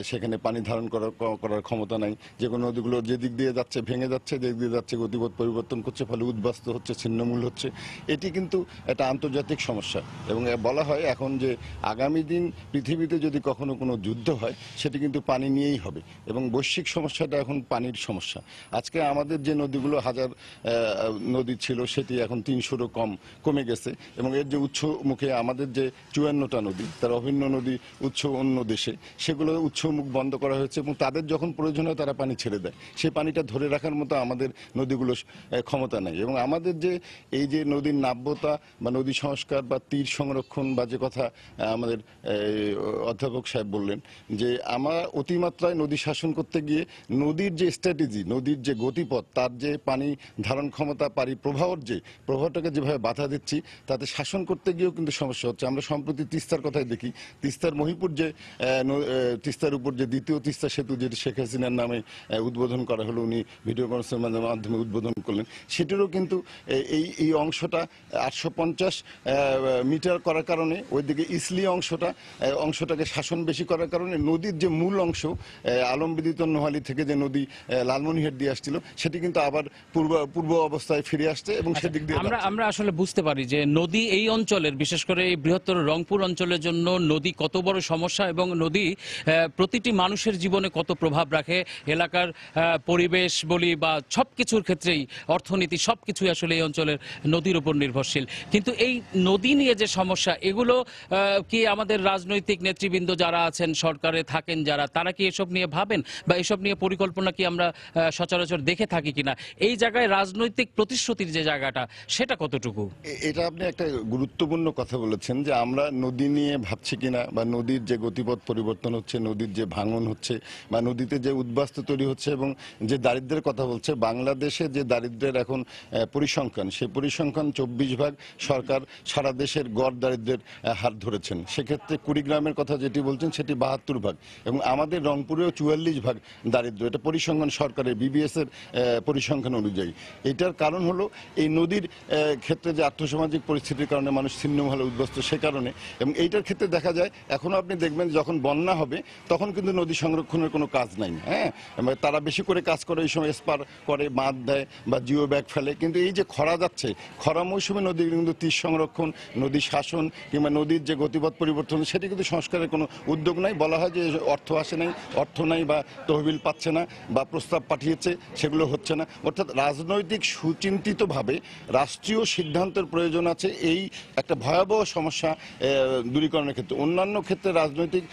সেখানে পানি ধারণ করার ক্ষমতা নাই। যে কোনো নদীগুলো যেদিক দিয়ে যাচ্ছে ভেঙে যাচ্ছে, যেদিক দিয়ে যাচ্ছে গতিপথ পরিবর্তন করছে, ফলে উদ্বাস্তু হচ্ছে, ছিন্নমূল হচ্ছে। এটি কিন্তু একটা আন্তর্জাতিক সমস্যা, এবং বলা হয় এখন যে আগামী দিন পৃথিবীতে যদি কখনো কোনো যুদ্ধ হয়, সেটি কিন্তু পানি নিয়েই হবে, এবং বৈশ্বিক সমস্যাটা এখন পানির সমস্যা। আজকে আমাদের যে নদীগুলো 1000 নদী ছিল, সেটি এখন 300-রও কমে গেছে, এবং এর যে উৎস মুখে আমাদের যে 54টা নদী, তার অভিন্ন নদী উৎস অন্য দেশে, সেগুলো উৎস মুখ বন্ধ করা হয়েছে, এবং তাদের যখন প্রয়োজন হয় তারা পানি ছেড়ে দেয়। সেই পানিটা ধরে রাখার মতো আমাদের নদীগুলো ক্ষমতা নেই। এবং আমাদের যে এই যে নদীর নাব্যতা বা নদী সংস্কার বা তীর সংরক্ষণ বা যে কথা আমাদের অধ্যাপক সাহেব বললেন, যে আমরা অতিমাত্রায় নদী শাসন করতে গিয়ে নদীর যে স্ট্র্যাটেজি, নদীর যে গতিপথ, তার যে পানি ধারণ ক্ষমতা, প্রবাহটাকে যেভাবে বাধা দিচ্ছি, তাতে শাসন করতে গিয়েও কিন্তু সমস্যা হচ্ছে। আমরা সম্প্রতি তিস্তার কথাই দেখি, তিস্তার মহিপুর যে তিস্তার উপর যে দ্বিতীয় তিস্তা সেতু, যেটি শেখ হাসিনার নামে উদ্বোধন করা হলো, উনি ভিডিও কনফারেন্সের মাধ্যমে উদ্বোধন করলেন, সেটিরও কিন্তু এই অংশটা 850 মিটার করার কারণে, ওইদিকে ইসলি অংশটাকে শাসন বেশি করার কারণে নদীর যে মূল অংশ আলমবিদিত নোহালি থেকে যে নদী লালমনিরহাট দিয়ে আসছিল, সেটি কিন্তু আবার পূর্ব অবস্থায় ফিরে আসছে, এবং সেদিক দিয়ে আমরা আসলে বুঝতে পারি যে নদী এই অঞ্চলের, বিশেষ করে এই বৃহত্তর রংপুর অঞ্চলের জন্য নদী কত বড় সমস্যা, এবং নদী প্রতিটি মানুষের জীবনে কত প্রভাব রাখে, এলাকার পরিবেশ বলি বা সবকিছুর ক্ষেত্রেই, অর্থনীতি সবকিছুই আসলে এই অঞ্চলের নদীর উপর নির্ভরশীল। কিন্তু এই নদী নিয়ে যে সমস্যা, এগুলো কি আমাদের রাজনৈতিক নেতৃবৃন্দ যারা আছেন, সরকারে থাকেন যারা, তারা কি এসব নিয়ে ভাবেন, বা এসব নিয়ে পরিকল্পনা কি আমরা সচরাচর দেখে থাকি কিনা? এই জায়গায় রাজনৈতিক প্রতিশ্রুতির যে জায়গাটা, সেটা কতটুকু? এটা আপনি একটা গুরুত্বপূর্ণ কথা বলেছেন, যে আমরা নদী নিয়ে ভাবছি কিনা, বা নদীর যে গতিপথ পরিবর্তন হচ্ছে, নদীর যে ভাঙন হচ্ছে, বা নদীতে যে উদ্বাস্তু তৈরি হচ্ছে, এবং যে দারিদ্র্যের কথা বলছে, বাংলাদেশে যে দারিদ্র্যের এখন পরিসংখ্যান, সেই পরিসংখ্যান 24 ভাগ সরকার সারা দেশের গড় দারিদ্র্যের হার ধরেছেন। সেক্ষেত্রে কুড়িগ্রামের কথা যেটি বলছেন, সেটি 72 ভাগ, এবং আমাদের রংপুরেও 44 ভাগ দারিদ্র্য। এটা পরিসংখ্যান সরকারের BBS এর পরিসংখ্যান অনুযায়ী। এটার কারণ হলো এই নদীর ক্ষেত্রে যে আর্থসামাজিক পরিস্থিতির কারণে মানুষ ছিন্নমূলে উদ্বস্ত, সে কারণে। এবং এইটার ক্ষেত্রে দেখা যায় এখনো আপনি দেখবেন যখন বন্যা হবে, তখন কিন্তু নদী সংরক্ষণের কোনো কাজ নাই। তারা বেশি করে কাজ করে, এই সময় স্পার করে, বাঁধ দেয় বা জিও ব্যাগ ফেলে। কিন্তু এই যে খরা যাচ্ছে, খরা মৌসুমে নদী কিন্তু তীর সংরক্ষণ, নদী শাসন কিংবা নদীর যে গতিপথ পরিবর্তন, সেটি কিন্তু সংস্কারের কোনো উদ্যোগ নাই। বলা হয় যে অর্থ আসে নাই, অর্থ নাই, বা তহবিল পাচ্ছে না, বা প্রস্তাব পাঠিয়েছে, সেগুলো হচ্ছে না। অর্থাৎ রাজনৈতিক সুচিন্তিতভাবে রাষ্ট্রীয় সিদ্ধান্তের প্রয়োজন আছে এই একটা ভয়াবহ সমস্যা দূরীকরণের ক্ষেত্রে। অন্যান্য ক্ষেত্রে রাজনৈতিক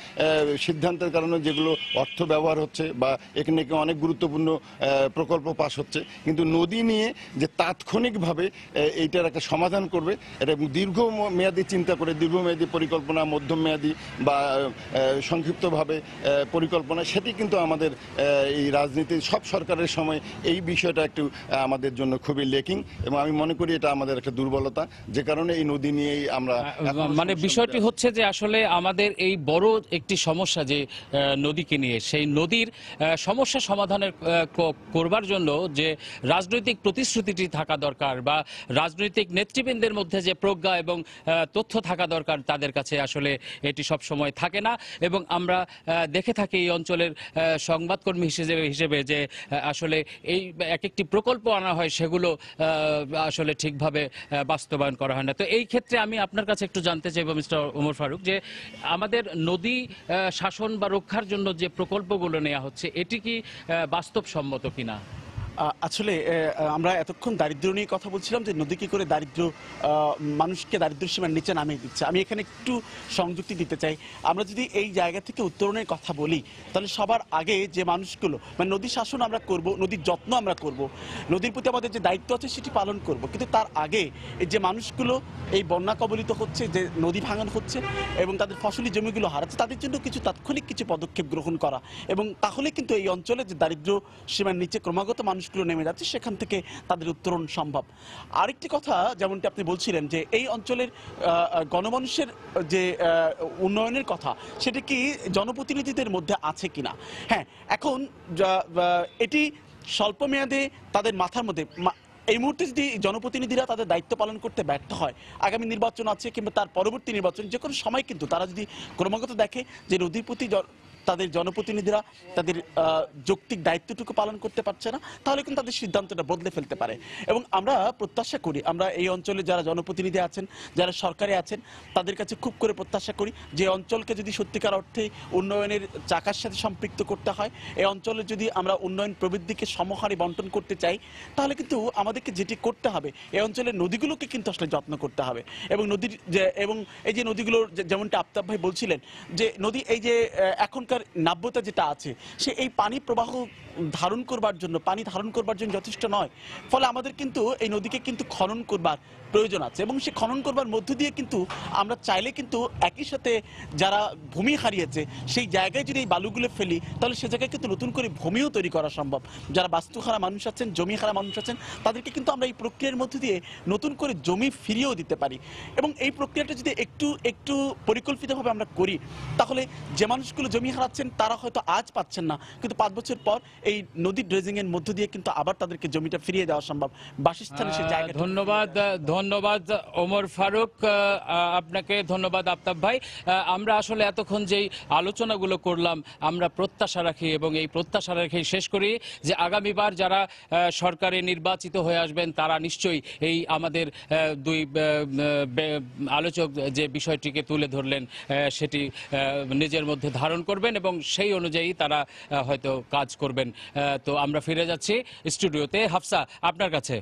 সিদ্ধান্তের কারণে যেগুলো অর্থ ব্যবহার হচ্ছে, বা এখানে অনেক গুরুত্বপূর্ণ প্রকল্প পাস হচ্ছে, কিন্তু নদী নিয়ে যে তাৎক্ষণিকভাবে এইটার একটা সমাধান করবে, এটা দীর্ঘ মেয়াদী চিন্তা করে, দীর্ঘমেয়াদী পরিকল্পনা, মধ্যম মেয়াদী বা সংক্ষিপ্তভাবে পরিকল্পনা, সেটি কিন্তু আমাদের এই রাজনীতির সব সরকারের সময় এই বিষয়টা একটু আমাদের জন্য খুবই লেকিং, এবং আমি মনে করি এটা আমাদের একটা দুর্বলতা, যে কারণে এই নদী নিয়েই আমরা মানে বিষয়টি হচ্ছে যে আসলে আমাদের এই বড় একটি সমস্যা যে নদীকে নিয়ে, সেই নদীর সমস্যা সমাধানের করবার জন্য যে রাজনৈতিক প্রতিশ্রুতিটি থাকা দরকার বা রাজনৈতিক নেতৃবৃন্দের মধ্যে যে প্রজ্ঞা এবং তথ্য থাকা দরকার, তাদের কাছে আসলে এটি সব সময় থাকে না। এবং আমরা দেখে থাকি এই অঞ্চলের সংবাদকর্মী হিসেবে যে আসলে এই এক একটি প্রকল্প আনা হয়, সেগুলো আসলে ঠিকভাবে বাস্তবায়ন করা হয় না। তো এই ক্ষেত্রে আমি আপনার কাছে একটু জানতে চাইব মিস্টার ওমর ফারুক, যে আমাদের নদী শাসন বা রক্ষার জন্য যে প্রকল্পগুলো নেওয়া হচ্ছে, এটি কি বাস্তবসম্মত কিনা? আসলে আমরা এতক্ষণ দারিদ্র্য নিয়ে কথা বলছিলাম, যে নদী কি করে দারিদ্র্য মানুষকে দারিদ্র্য সীমার নিচে নামিয়ে দিচ্ছে। আমি এখানে একটু সংযুক্তি দিতে চাই। আমরা যদি এই জায়গা থেকে উত্তরণের কথা বলি, তাহলে সবার আগে যে মানুষগুলো, মানে নদী শাসন আমরা করব, নদীর যত্ন আমরা করব, নদীর প্রতি আমাদের যে দায়িত্ব আছে সেটি পালন করব, কিন্তু তার আগে এই যে মানুষগুলো এই বন্যা কবলিত হচ্ছে, যে নদী ভাঙন হচ্ছে এবং তাদের ফসলি জমিগুলো হারাচ্ছে, তাদের জন্য কিছু তাৎক্ষণিক কিছু পদক্ষেপ গ্রহণ করা, এবং তাহলে কিন্তু এই অঞ্চলে যে দারিদ্র্য সীমার নিচে ক্রমাগত মানুষগুলো নেমে যাচ্ছে, সেখান থেকে তাদের উত্তরণ সম্ভব। আরেকটি কথা, যেমনটি আপনি বলছিলেন যে এই অঞ্চলের গণমানুষের যে উন্নয়নের কথা, সেটা কি জনপ্রতিনিধিদের মধ্যে আছে কিনা? হ্যাঁ, এখন এটি স্বল্প মেয়াদে তাদের মাথার মধ্যে, এই মুহূর্তে যদি জনপ্রতিনিধিরা তাদের দায়িত্ব পালন করতে ব্যর্থ হয়, আগামী নির্বাচন আছে কিংবা তার পরবর্তী নির্বাচন, যে কোনো সময় কিন্তু তারা যদি ক্রমাগত দেখে যে নদীর প্রতি তাদের জনপ্রতিনিধিরা তাদের যৌক্তিক দায়িত্বটুকু পালন করতে পারছে না, তাহলে কিন্তু তাদের সিদ্ধান্তটা বদলে ফেলতে পারে। এবং আমরা প্রত্যাশা করি, আমরা এই অঞ্চলে যারা জনপ্রতিনিধি আছেন, যারা সরকারে আছেন, তাদের কাছে খুব করে প্রত্যাশা করি যে অঞ্চলকে যদি সত্যিকার অর্থে উন্নয়নের চাকার সাথে সম্পৃক্ত করতে হয়, এই অঞ্চলে যদি আমরা উন্নয়ন প্রবৃদ্ধিকে সমহারে বন্টন করতে চাই, তাহলে কিন্তু আমাদেরকে যেটি করতে হবে, এই অঞ্চলের নদীগুলোকে কিন্তু আসলে যত্ন করতে হবে। এবং নদীর এবং এই যে নদীগুলোর, যেমনটা আফতাব ভাই বলছিলেন, যে নদী এই যে এখনকার নাব্যতা যেটা আছে, সে এই পানি প্রবাহ ধারণ করবার জন্য, পানি ধারণ করবার জন্য যথেষ্ট নয়। ফলে আমাদের কিন্তু এই নদীকে কিন্তু খনন করবার প্রয়োজন আছে, এবং সে খনন করবার মধ্য দিয়ে কিন্তু আমরা চাইলে কিন্তু একই সাথে যারা ভূমি হারিয়েছে সেই জায়গায় যদি এই বালুগুলো ফেলি, তাহলে সে জায়গায় কিন্তু নতুন করে ভূমিও তৈরি করা সম্ভব। যারা বাস্তুহারা মানুষ আছেন, জমি হারা মানুষ আছেন, তাদেরকে কিন্তু আমরা এই প্রক্রিয়ার মধ্য দিয়ে নতুন করে জমি ফিরিয়েও দিতে পারি। এবং এই প্রক্রিয়াটা যদি একটু পরিকল্পিতভাবে আমরা করি, তাহলে যে মানুষগুলো জমি হারাচ্ছেন তারা হয়তো আজ পাচ্ছেন না, কিন্তু 5 বছর পর এই নদী ড্রেজিং এর মধ্য দিয়ে কিন্তু আবার তাদেরকে জমিটা ফিরিয়ে দেওয়া সম্ভব, বাসস্থানের সেই জায়গা। ধন্যবাদ ওমর ফারুক, আপনাকে ধন্যবাদ আফতাব ভাই। আমরা আসলে এতক্ষণ যেই আলোচনাগুলো করলাম, আমরা প্রত্যাশা রাখি এবং এই প্রত্যাশা রেখে শেষ করি যে আগামীবার যারা সরকারে নির্বাচিত হয়ে আসবেন, তারা নিশ্চয়ই এই আমাদের দুই আলোচক যে বিষয়টিকে তুলে ধরলেন, সেটি নিজের মধ্যে ধারণ করবেন এবং সেই অনুযায়ী তারা হয়তো কাজ করবেন। তো আমরা ফিরে যাচ্ছি স্টুডিওতে। হাফসা, আপনার কাছে।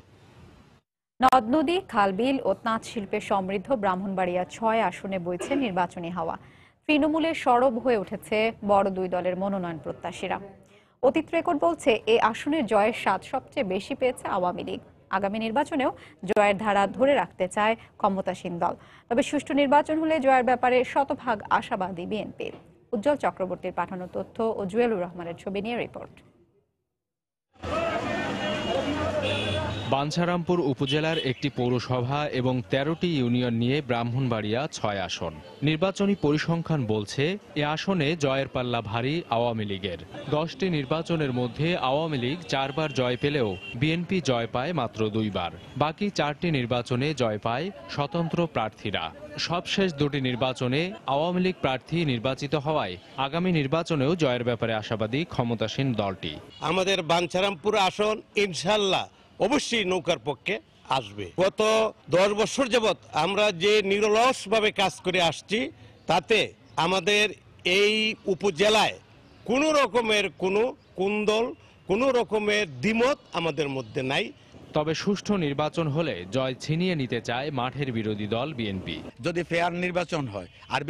নদ নদী, খালবিল ও তাঁত শিল্পে সমৃদ্ধ ব্রাহ্মণবাড়িয়া 6 আসনে বইছে নির্বাচনী হাওয়া। তৃণমূলে সরব হয়ে উঠেছে বড় দুই দলের মনোনয়ন প্রত্যাশীরা। অতীত রেকর্ড বলছে এই আসনের জয়ের স্বাদ সবচেয়ে বেশি পেয়েছে আওয়ামী লীগ। আগামী নির্বাচনেও জয়ের ধারা ধরে রাখতে চায় ক্ষমতাসীন দল। তবে সুষ্ঠু নির্বাচন হলে জয়ের ব্যাপারে শতভাগ আশাবাদী বিএনপি। উজ্জ্বল চক্রবর্তীর পাঠানো তথ্য ও জুয়েলুর রহমানের ছবি নিয়ে রিপোর্ট। বাঞ্ছারামপুর উপজেলার একটি পৌরসভা এবং 13টি ইউনিয়ন নিয়ে ব্রাহ্মণবাড়িয়া 6 আসন। নির্বাচনী পরিসংখ্যান বলছে এ আসনে জয়ের পাল্লা ভারী আওয়ামী লীগের। 10টি নির্বাচনের মধ্যে আওয়ামী লীগ 4 বার জয় পেলেও বিএনপি জয় পায় মাত্র 2 বার। বাকি 4টি নির্বাচনে জয় পায় স্বতন্ত্র প্রার্থীরা। সবশেষ 2টি নির্বাচনে আওয়ামী লীগ প্রার্থী নির্বাচিত হওয়ায় আগামী নির্বাচনেও জয়ের ব্যাপারে আশাবাদী ক্ষমতাসীন দলটি। আমাদের বাঞ্ছারামপুর আসন ইনশাল্লাহ অবশ্যই নৌকার পক্ষে আসবে। গত 10 বছর যাবৎ আমরা যে নিরলসভাবে কাজ করে আসছি, তাতে আমাদের এই উপজেলায় কোনো রকমের কোনো কুন্দল, কোনো রকমের দ্বিমত আমাদের মধ্যে নাই। তবে সুষ্ঠু নির্বাচন হলে জয় ছিনিয়ে নিতে চায় মাঠের বিরোধী দল বিএনপি। যদি ফেয়ার নির্বাচন হয় আর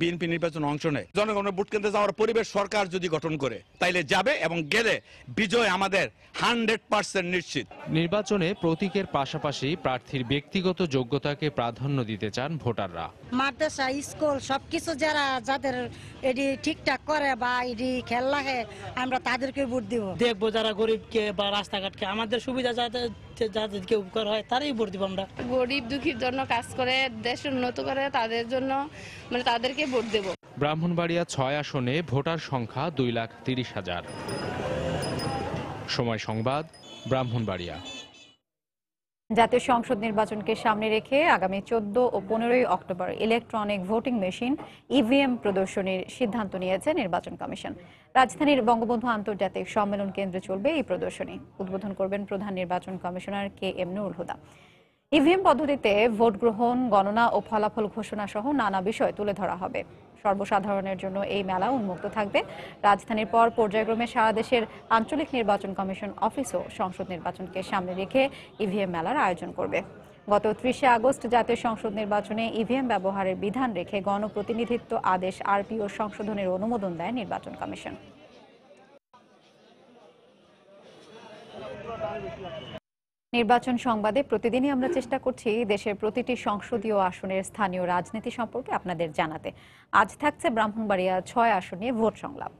বিএনপি নির্বাচন অংশ নেয়, জনগণের ভোট কেন্দ্রে যাওয়ার পরিবেশ সরকার যদি গঠন করে, তাইলে যাবে এবং গেলে বিজয় আমাদের 100% নিশ্চিত। নির্বাচনে প্রতীকের পাশাপাশি প্রার্থীর ব্যক্তিগত যোগ্যতাকে প্রাধান্য দিতে চান ভোটাররা। মাদ্রাসা স্কুল সবকিছু যাদের এটি ঠিকঠাক করে বা এটি খেলা আমরা তাদেরকে ভোট দিব। দেখবো যারা গরিবকে বা রাস্তাঘাটকে আমাদের সুবিধা যাদেরকে উপকার হয় তারই ভোট দিব আমরা। গরিব দুঃখীর জন্য কাজ করে দেশ উন্নত করে তাদের জন্য মানে তাদেরকে ভোট দেব। ব্রাহ্মণবাড়িয়া 6 আসনে ভোটার সংখ্যা 2,30,000। সময় সংবাদ, ব্রাহ্মণবাড়িয়া। জাতীয় সংসদ নির্বাচনকে সামনে রেখে আগামী 14 ও 15 October electronic voting machine EVM প্রদর্শনীর সিদ্ধান্ত নিয়েছে নির্বাচন কমিশন। রাজধানীর বঙ্গবন্ধু আন্তর্জাতিক সম্মেলন কেন্দ্রে চলবে এই প্রদর্শনী। উদ্বোধন করবেন প্রধান নির্বাচন commissioner KM Nurul Huda. EVM পদ্ধতিতে ভোট গ্রহণ, গণনা ও ফলাফল ঘোষণা সহ নানা বিষয় তুলে ধরা হবে। সর্বসাধারণের জন্য এই মেলা উন্মুক্ত থাকবে। রাজধানীর পর পর্যায়ক্রমে সারা দেশের আঞ্চলিক নির্বাচন কমিশন অফিসও সংসদ নির্বাচনকে সামনে রেখে ইভিএম মেলার আয়োজন করবে। গত 30 আগস্ট জাতীয় সংসদ নির্বাচনে ইভিএম ব্যবহারের বিধান রেখে গণপ্রতিনিধিত্ব আদেশ RPO সংশোধনের অনুমোদন দেয় নির্বাচন কমিশন। নির্বাচন সংবাদে প্রতিদিনই আমরা চেষ্টা করছি দেশের প্রতিটি সংসদীয় আসনের স্থানীয় রাজনীতি সম্পর্কে আপনাদের জানাতে। আজ থাকছে ব্রাহ্মণবাড়িয়া 6 আসন নিয়ে ভোট সংলাপ।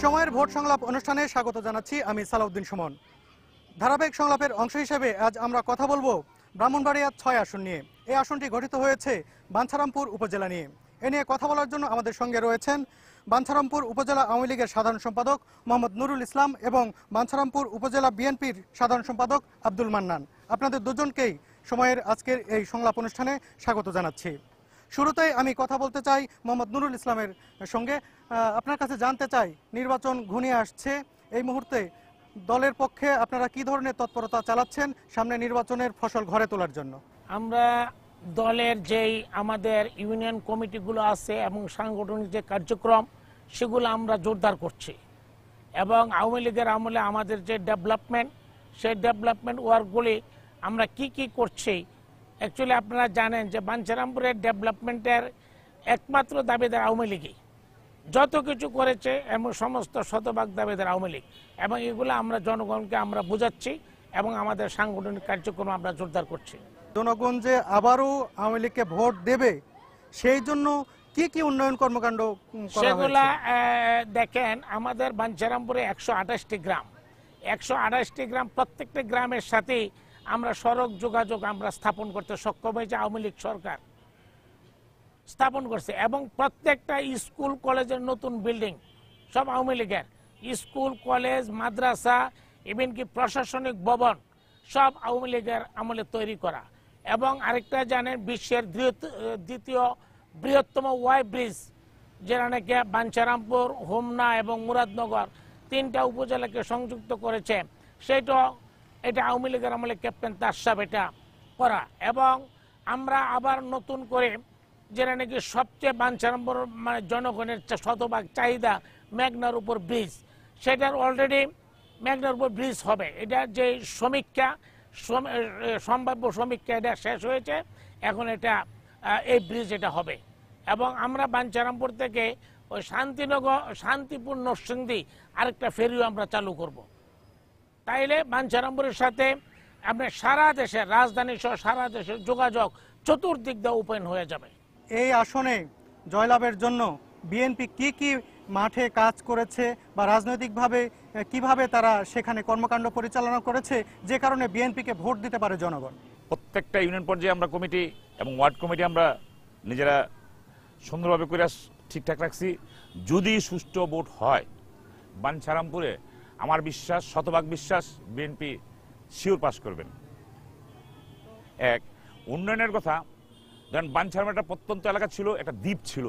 সময়ের ভোট সংলাপ অনুষ্ঠানে স্বাগত জানাচ্ছি আমি সালাউদ্দিন সুমন। ধারাবাহিক সংলাপের অংশ হিসেবে আজ আমরা কথা বলবো ব্রাহ্মণবাড়িয়া 6 আসন নিয়ে। এই আসনটি গঠিত হয়েছে বাঞ্ছারামপুর উপজেলা নিয়ে। এ নিয়ে কথা বলার জন্য আমাদের সঙ্গে রয়েছেন বাঞ্ছারামপুর উপজেলা আওয়ামী লীগের সাধারণ সম্পাদক মোহাম্মদ নুরুল ইসলাম এবং বাঞ্ছারামপুর উপজেলা বিএনপির সাধারণ সম্পাদক আব্দুল মান্নান। আপনাদের দুজনকেই সময়ের আজকের এই সংলাপ অনুষ্ঠানে স্বাগত জানাচ্ছি। শুরুতেই আমি কথা বলতে চাই মোহাম্মদ নুরুল ইসলামের সঙ্গে। আপনার কাছে জানতে চাই, নির্বাচন ঘনিয়ে আসছে, এই মুহূর্তে দলের পক্ষে আপনারা কি ধরনের তৎপরতা চালাচ্ছেন সামনে নির্বাচনের ফসল ঘরে তোলার জন্য? আমরা দলের যেই আমাদের ইউনিয়ন কমিটিগুলো আছে এবং সাংগঠনিক যে কার্যক্রম সেগুলো আমরা জোরদার করছি এবং আওয়ামী লীগের আমলে আমাদের যে ডেভেলপমেন্ট সেই ডেভেলপমেন্ট ওয়ার্কগুলি আমরা কি করছি। অ্যাকচুয়ালি আপনারা জানেন যে বাঞ্ছারামপুরের ডেভেলপমেন্টের একমাত্র দাবিদার আওয়ামী লীগই, যত কিছু করেছে এবং সমস্ত শতভাগ দাবিদার আওয়ামী লীগ, এবং এগুলো আমরা জনগণকে আমরা বোঝাচ্ছি এবং আমাদের সাংগঠনিক কার্যক্রম আমরা জোরদার করছি। জনগণ যে আবারও আওয়ামী লীগকে ভোট দেবে সেই জন্য কি উন্নয়ন কর্মকাণ্ড সেগুলা দেখেন, আমাদের বাঞ্ছারামপুরে 128টি গ্রাম, 128টি গ্রাম, প্রত্যেকটা গ্রামের সাথে আমরা সড়ক যোগাযোগ আমরা স্থাপন করতে সক্ষম হয়েছে। আওয়ামী লীগ সরকার স্থাপন করছে এবং প্রত্যেকটা স্কুল কলেজের নতুন বিল্ডিং সব আওয়ামী লীগের, স্কুল কলেজ মাদ্রাসা এমনকি প্রশাসনিক ভবন সব আওয়ামী লীগের আমলে তৈরি করা। এবং আরেকটা জানেন, বিশ্বের দ্বিতীয় বৃহত্তম ওয়াই ব্রিজ, যেটা নাকি বাঞ্ছারামপুর, হোমনা এবং মুরাদনগর 3টা উপজেলাকে সংযুক্ত করেছে, এটা আওয়ামী লীগের আমলে ক্যাপ্টেন তারসাব এটা করা। এবং আমরা আবার নতুন করে যেটা নাকি সবচেয়ে বাঞ্ছারামপুর মানে জনগণের শতভাগ চাহিদা মেঘনার উপর ব্রিজ, সেটার অলরেডি মেঘনার উপর ব্রিজ হবে। এটা যে সমীক্ষা, সম্ভাব্য সমীক্ষা এটা শেষ হয়েছে, এখন এটা এই ব্রিজ এটা হবে। এবং আমরা বাঞ্ছারামপুর থেকে ওই শান্তিপুর নরসিংদী আরেকটা ফেরিও আমরা চালু করব। তাইলে বাঞ্ছারামপুরের সাথে আপনার সারা দেশের রাজধানী সহ সারা দেশের যোগাযোগ চতুর্দিক দিয়ে ওপেন হয়ে যাবে। এই আসনে জয়লাভের জন্য বিএনপি কি মাঠে কাজ করেছে বা রাজনৈতিকভাবে কিভাবে তারা সেখানে কর্মকাণ্ড পরিচালনা করেছে যে কারণে বিএনপিকে ভোট দিতে পারে জনগণ? প্রত্যেকটা ইউনিয়ন পর্যায়ে আমরা কমিটি এবং ওয়ার্ড কমিটি আমরা নিজেরা সুন্দরভাবে করে ঠিকঠাক রাখছি। যদি সুষ্ঠু ভোট হয় বাঞ্ছারামপুরে, আমার বিশ্বাস, শতভাগ বিশ্বাস, বিএনপি শিওর পাস করবেন। এক, উন্নয়নের কথা, ধরেন বাঞ্ছারাম একটা প্রত্যন্ত এলাকা ছিল, একটা দ্বীপ ছিল,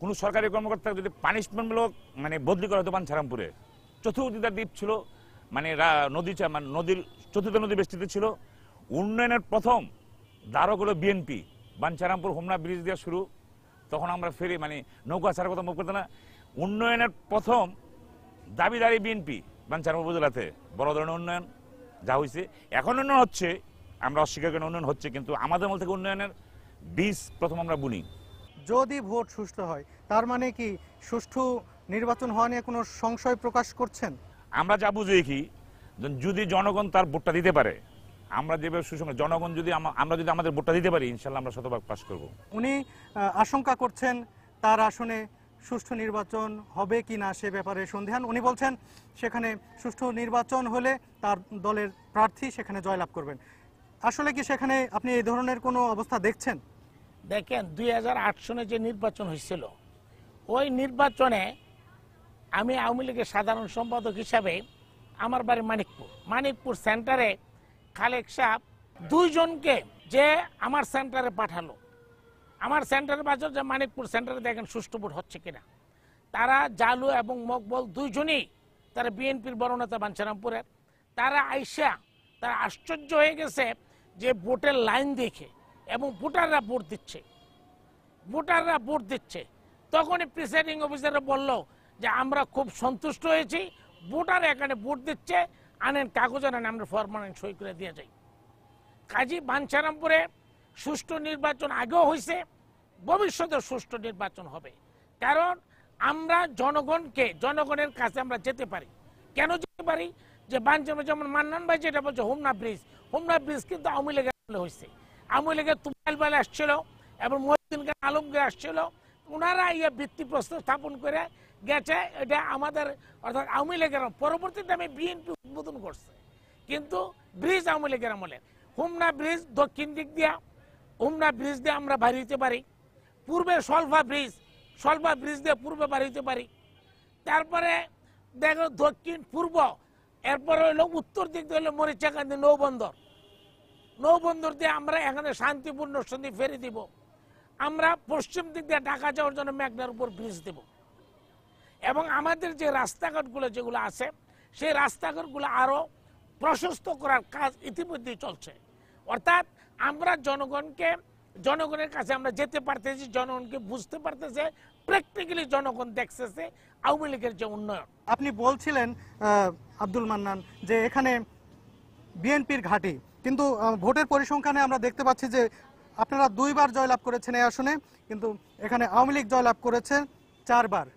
কোনো সরকারি কর্মকর্তা যদি পানিশমেন্টমূলক মানে বদলি করা হতো বাঞ্ছারামপুরে, চতুর্দিকটা দ্বীপ ছিল, মানে নদীর চতুর্থ নদী বেষ্টিত ছিল। উন্নয়নের প্রথম দ্বারক হলো বিএনপি। বাঞ্ছারামপুর হোমনা ব্রিজ দেওয়া শুরু, তখন আমরা ফেরি মানে নৌকা ছাড়ার কথা মুখ করতে না। উন্নয়নের প্রথম দাবিদারি বিএনপি বাঞ্ছারামপুর উপজেলাতে, বড় ধরনের উন্নয়ন যা হয়েছে, এখন উন্নয়ন হচ্ছে, আমরা অস্বীকার করি উন্নয়ন হচ্ছে, কিন্তু আমাদের মধ্যে থেকে উন্নয়নের বীজ প্রথম আমরা বুনি। যদি ভোট সুষ্ঠু হয় তার মানে কি সুষ্ঠু নির্বাচন হওয়া নিয়ে কোনো সংশয় প্রকাশ করছেন? আমরা যা বুঝি কি, যদি জনগণ তার ভোটটা দিতে পারে, আমরা যেভাবে সুষম জনগণ যদি আমরা যদি আমাদের ভোটটা দিতে পারি, ইনশাল্লাহ আমরা শতভাগ পাস করব। উনি আশঙ্কা করছেন তার আসনে সুষ্ঠু নির্বাচন হবে কি না সে ব্যাপারে সন্দেহান। উনি বলছেন সেখানে সুষ্ঠু নির্বাচন হলে তার দলের প্রার্থী সেখানে জয়লাভ করবেন। আসলে কি সেখানে আপনি এই ধরনের কোনো অবস্থা দেখছেন? দেখেন 2008 সনে যে নির্বাচন হয়েছিল, ওই নির্বাচনে আমি আওয়ামী লীগের সাধারণ সম্পাদক হিসাবে আমার বাড়ি মানিকপুর সেন্টারে খালেক সাহেব 2 জনকে যে আমার সেন্টারে পাঠালো, আমার সেন্টারে বাজার যে মানিকপুর সেন্টারে দেখেন সুষ্ঠু ভোট হচ্ছে কিনা। তারা জালু এবং মকবল 2 জনই তারা বিএনপির বড় নেতা বাঞ্ছারামপুরের, তারা আইসা তারা আশ্চর্য হয়ে গেছে যে ভোটের লাইন দেখে, এবং ভোটাররা ভোট দিচ্ছে। তখনই প্রিসাইডিং অফিসাররা বলল যে আমরা খুব সন্তুষ্ট হয়েছি, ভোটার এখানে ভোট দিচ্ছে, আনেন কাগজ আনেন, আমরা ফরমানে সই করে দিয়ে যাই। কাজী বাঞ্ছারামপুরে সুষ্ঠু নির্বাচন আগেও হয়েছে, ভবিষ্যতে সুষ্ঠু নির্বাচন হবে। কারণ আমরা জনগণের কাছে আমরা যেতে পারি। কেন যেতে পারি? যে বাঞ্ছারাম যেমন মান্নান ভাই যেটা বলছে হোমনা ব্রিজ কিন্তু আওয়ামী লীগের হয়েছে। আওয়ামী লীগের তুমাইল বেলা আসছিল এবং মহিউদ্দিন খান আলমগীর আসছিল, ওনারা ভিত্তিপ্রস্তর স্থাপন করে গেছে। এটা আমাদের অর্থাৎ আওয়ামী লীগের পরবর্তীতে আমি বিএনপি উদ্বোধন করছে, কিন্তু ব্রিজ আওয়ামী লীগের আমলে। হোমনা ব্রিজ দক্ষিণ দিক দিয়ে, হোমনা ব্রিজ দিয়ে আমরা বাড়িতে পারি। পূর্বে সলভা ব্রিজ দিয়ে পূর্বে বাড়িতে পারি। তারপরে দেখো দক্ষিণ পূর্ব, এরপরে হইলো উত্তর দিক দিয়ে হলো মরিচাকান্দি নৌবন্দর দিয়ে আমরা এখানে শান্তিপূর্ণ সন্ধি ফেরি দিব। আমরা পশ্চিম দিক দিয়ে ঢাকা যাওয়ার জন্য মেঘনার উপর ব্রিজ দেব। এবং আমাদের যে রাস্তাঘাটগুলো যেগুলো আছে, সেই রাস্তাঘাটগুলো আরো প্রশস্ত করার কাজ ইতিমধ্যেই চলছে। অর্থাৎ আমরা জনগণের কাছে আমরা যেতে পারতেছি, জনগণকে বুঝতে পারতেছে, প্র্যাকটিক্যালি জনগণ দেখতেছে আওয়ামী লীগের যে উন্নয়ন। আপনি বলছিলেন আব্দুল মান্নান যে এখানে বিএনপির ঘাঁটি, কিন্তু ভোটের পরিসংখ্যানে আমরা দেখতে পাচ্ছি যে আপনারা 2 বার জয়লাভ করেছেন এই আসনে, কিন্তু এখানে আওয়ামী লীগ জয়লাভ করেছে 4 বার।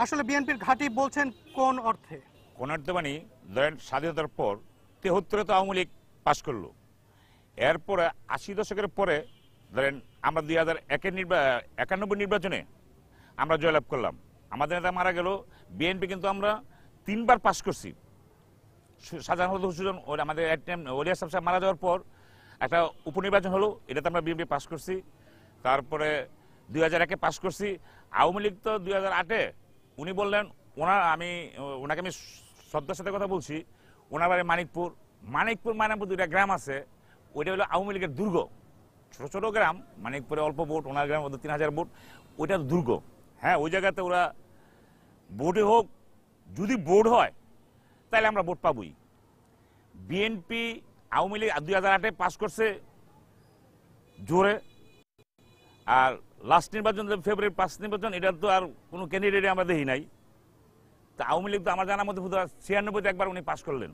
আসলে বিএনপির ঘাঁটি বলছেন কোন অর্থে? কোন অর্থে মানে ধরেন স্বাধীনতার পর 73-এ তো আওয়ামী লীগ পাশ করলো, এরপরে 80 দশকের পরে ধরেন আমরা 2091 নির্বাচনে আমরা জয়লাভ করলাম। আমাদের নেতা মারা গেল, বিএনপি কিন্তু আমরা 3 বার পাশ করছি। শাহজাহান হুসেন আমাদের ওলিয়া সাহেব মারা যাওয়ার পর একটা উপনির্বাচন হলো, এটাতে আমরা বিএনপি পাশ করছি। তারপরে 2001-এ পাশ করছি। আওয়ামী লীগ তো 2008-এ উনি বললেন, ওনাকে আমি শ্রদ্ধার সাথে কথা বলছি, ওনার বাড়ি মানিকপুর 2টা গ্রাম আছে, ওইটা হলো আওয়ামী লীগের দুর্গ। ছোট ছোট গ্রাম, মানিকপুরে অল্প ভোট, ওনার গ্রামে 3000 ভোট, ওইটা দুর্গ। হ্যাঁ, ওই জায়গাতে ওরা ভোটে হোক, যদি ভোট হয় তাহলে আমরা ভোট পাবই। বিএনপি আওয়ামী লীগ 2008-এ পাশ করছে জোরে, আর লাস্ট নির্বাচন ফেব্রুয়ারি 5 নির্বাচন, এটা তো আর কোনো ক্যান্ডিডেট আমরা দেখি নাই। তা আওয়ামী লীগ তো আমার জানার মধ্যে 96-তে একবার উনি পাশ করলেন,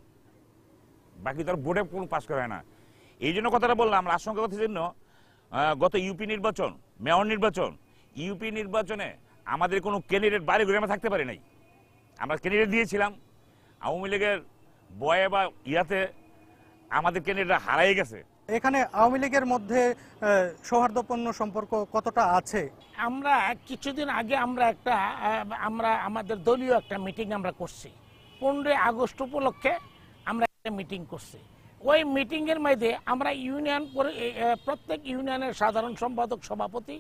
বাকি তো আর ভোটে কোনো পাশ করা হয় না। এই জন্য কথাটা বললাম, আমরা আশঙ্কা করছি জন্য গত ইউপি নির্বাচন, মেয়র নির্বাচন, ইউপি নির্বাচনে আমাদের কোনো ক্যান্ডিডেট বাইরে ঘুরে আমরা থাকতে পারি নাই। আমরা ক্যান্ডিডেট দিয়েছিলাম, আওয়ামী লীগের বয়ে বা ইয়াতে আমাদের ক্যান্ডিডেটরা হারাই গেছে। এখানে আওয়ামী লীগের মধ্যে সৌহার্দ্যপূর্ণ সম্পর্ক কতটা আছে? আমরা কিছুদিন আগে আমরা আমাদের দলীয় একটা মিটিং আমরা করছি, 15 আগস্ট উপলক্ষে আমরা একটা মিটিং করছি। ওই মিটিংয়ের মধ্যে আমরা প্রত্যেক ইউনিয়নের সাধারণ সম্পাদক, সভাপতি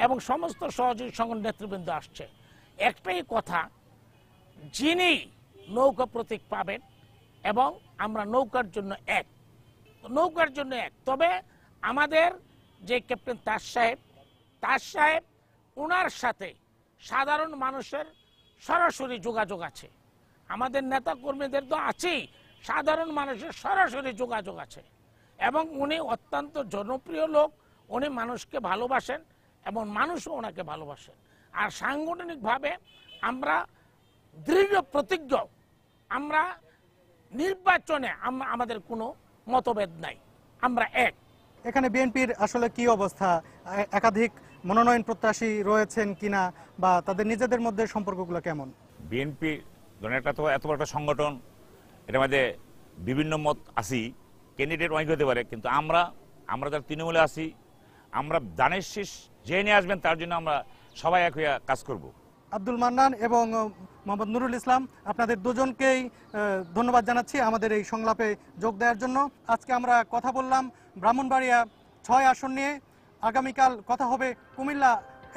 এবং সমস্ত সহযোগী সংগঠন নেতৃবৃন্দ আসছে। একটাই কথা, যিনি নৌকা প্রতীক পাবেন এবং আমরা নৌকার জন্য এক। তবে আমাদের যে ক্যাপ্টেন তাজ সাহেব ওনার সাথে সাধারণ মানুষের সরাসরি যোগাযোগ আছে। আমাদের নেতা কর্মীদের তো আছেই, সাধারণ মানুষের সরাসরি যোগাযোগ আছে। এবং উনি অত্যন্ত জনপ্রিয় লোক, উনি মানুষকে ভালোবাসেন এবং মানুষও ওনাকে ভালোবাসেন। আর সাংগঠনিকভাবে আমরা দৃঢ় প্রতিজ্ঞ, আমরা নির্বাচনে আমাদের কোনো মতভেদ নাই, আমরা এক। এখানে বিএনপির আসলে কি অবস্থা? একাধিক মনোনয়ন প্রত্যাশী রয়েছেন কিনা বা তাদের নিজেদের মধ্যে সম্পর্কগুলো কেমন? বিএনপি ধরেন একটা তো এত বড় একটা সংগঠন, এটার মধ্যে বিভিন্ন মত আসি, ক্যান্ডিডেট অনেক হতে পারে, কিন্তু আমরা যারা তৃণমূলে আছি আমরা দানের শীষ যে নিয়ে আসবেন তার জন্য আমরা সবাই এক হয়ে কাজ করব। আব্দুল মান্নান এবং মোহাম্মদ নুরুল ইসলাম, আপনাদের দুজনকেই ধন্যবাদ জানাচ্ছি আমাদের এই সংলাপে যোগ দেওয়ার জন্য। আজকে আমরা কথা বললাম ব্রাহ্মণবাড়িয়া 6 আসন নিয়ে, আগামীকাল কথা হবে কুমিল্লা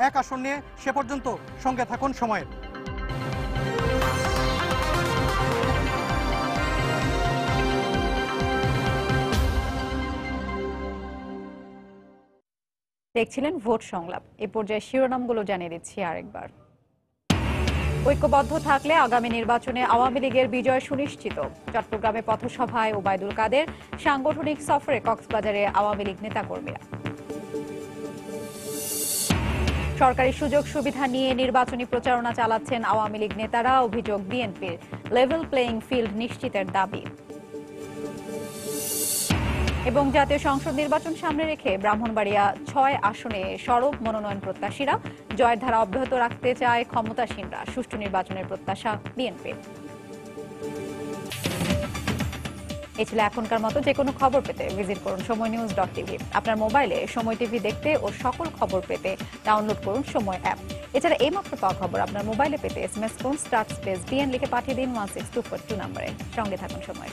1 আসন নিয়ে। সে পর্যন্ত সঙ্গে থাকুন সময়ের। দেখছিলেন ভোট সংলাপ। এই পর্যায়ে শিরোনামগুলো জানিয়ে দিচ্ছি আরেকবার। ঐক্যবদ্ধ থাকলে আগামী নির্বাচনে আওয়ামী লীগের বিজয় সুনিশ্চিত। চট্টগ্রামে পথসভায় ওবায়দুল কাদের, সাংগঠনিক সফরে কক্সবাজারে আওয়ামী লীগ নেতাকর্মীরা। সরকারি সুযোগ সুবিধা নিয়ে নির্বাচনী প্রচারণা চালাচ্ছেন আওয়ামী লীগ নেতারা, অভিযোগ বিএনপির। লেভেল প্লেইং ফিল্ড নিশ্চিতের দাবি। এবং জাতীয় সংসদ নির্বাচন সামনে রেখে ব্রাহ্মণবাড়িয়া 6 আসনে সরব মনোনয়ন প্রত্যাশীরা। জয়ের ধারা অব্যাহত রাখতে চায় ক্ষমতাসীনরা, সুষ্ঠু নির্বাচনের প্রত্যাশা বিএনপির। এই ছিল এখনকার মতো। যে কোনো খবর পেতে ভিজিট করুন সময়নিউজ.tv। আপনার মোবাইলে সময় টিভি দেখতে ও সকল খবর পেতে ডাউনলোড করুন সময় অ্যাপ। এছাড়া এইমাত্র পাওয়া খবর আপনার মোবাইলে পেতে SMS করুন *BN লিখে পাঠিয়ে দিন 16242 নম্বরে। সঙ্গে থাকুন সময়।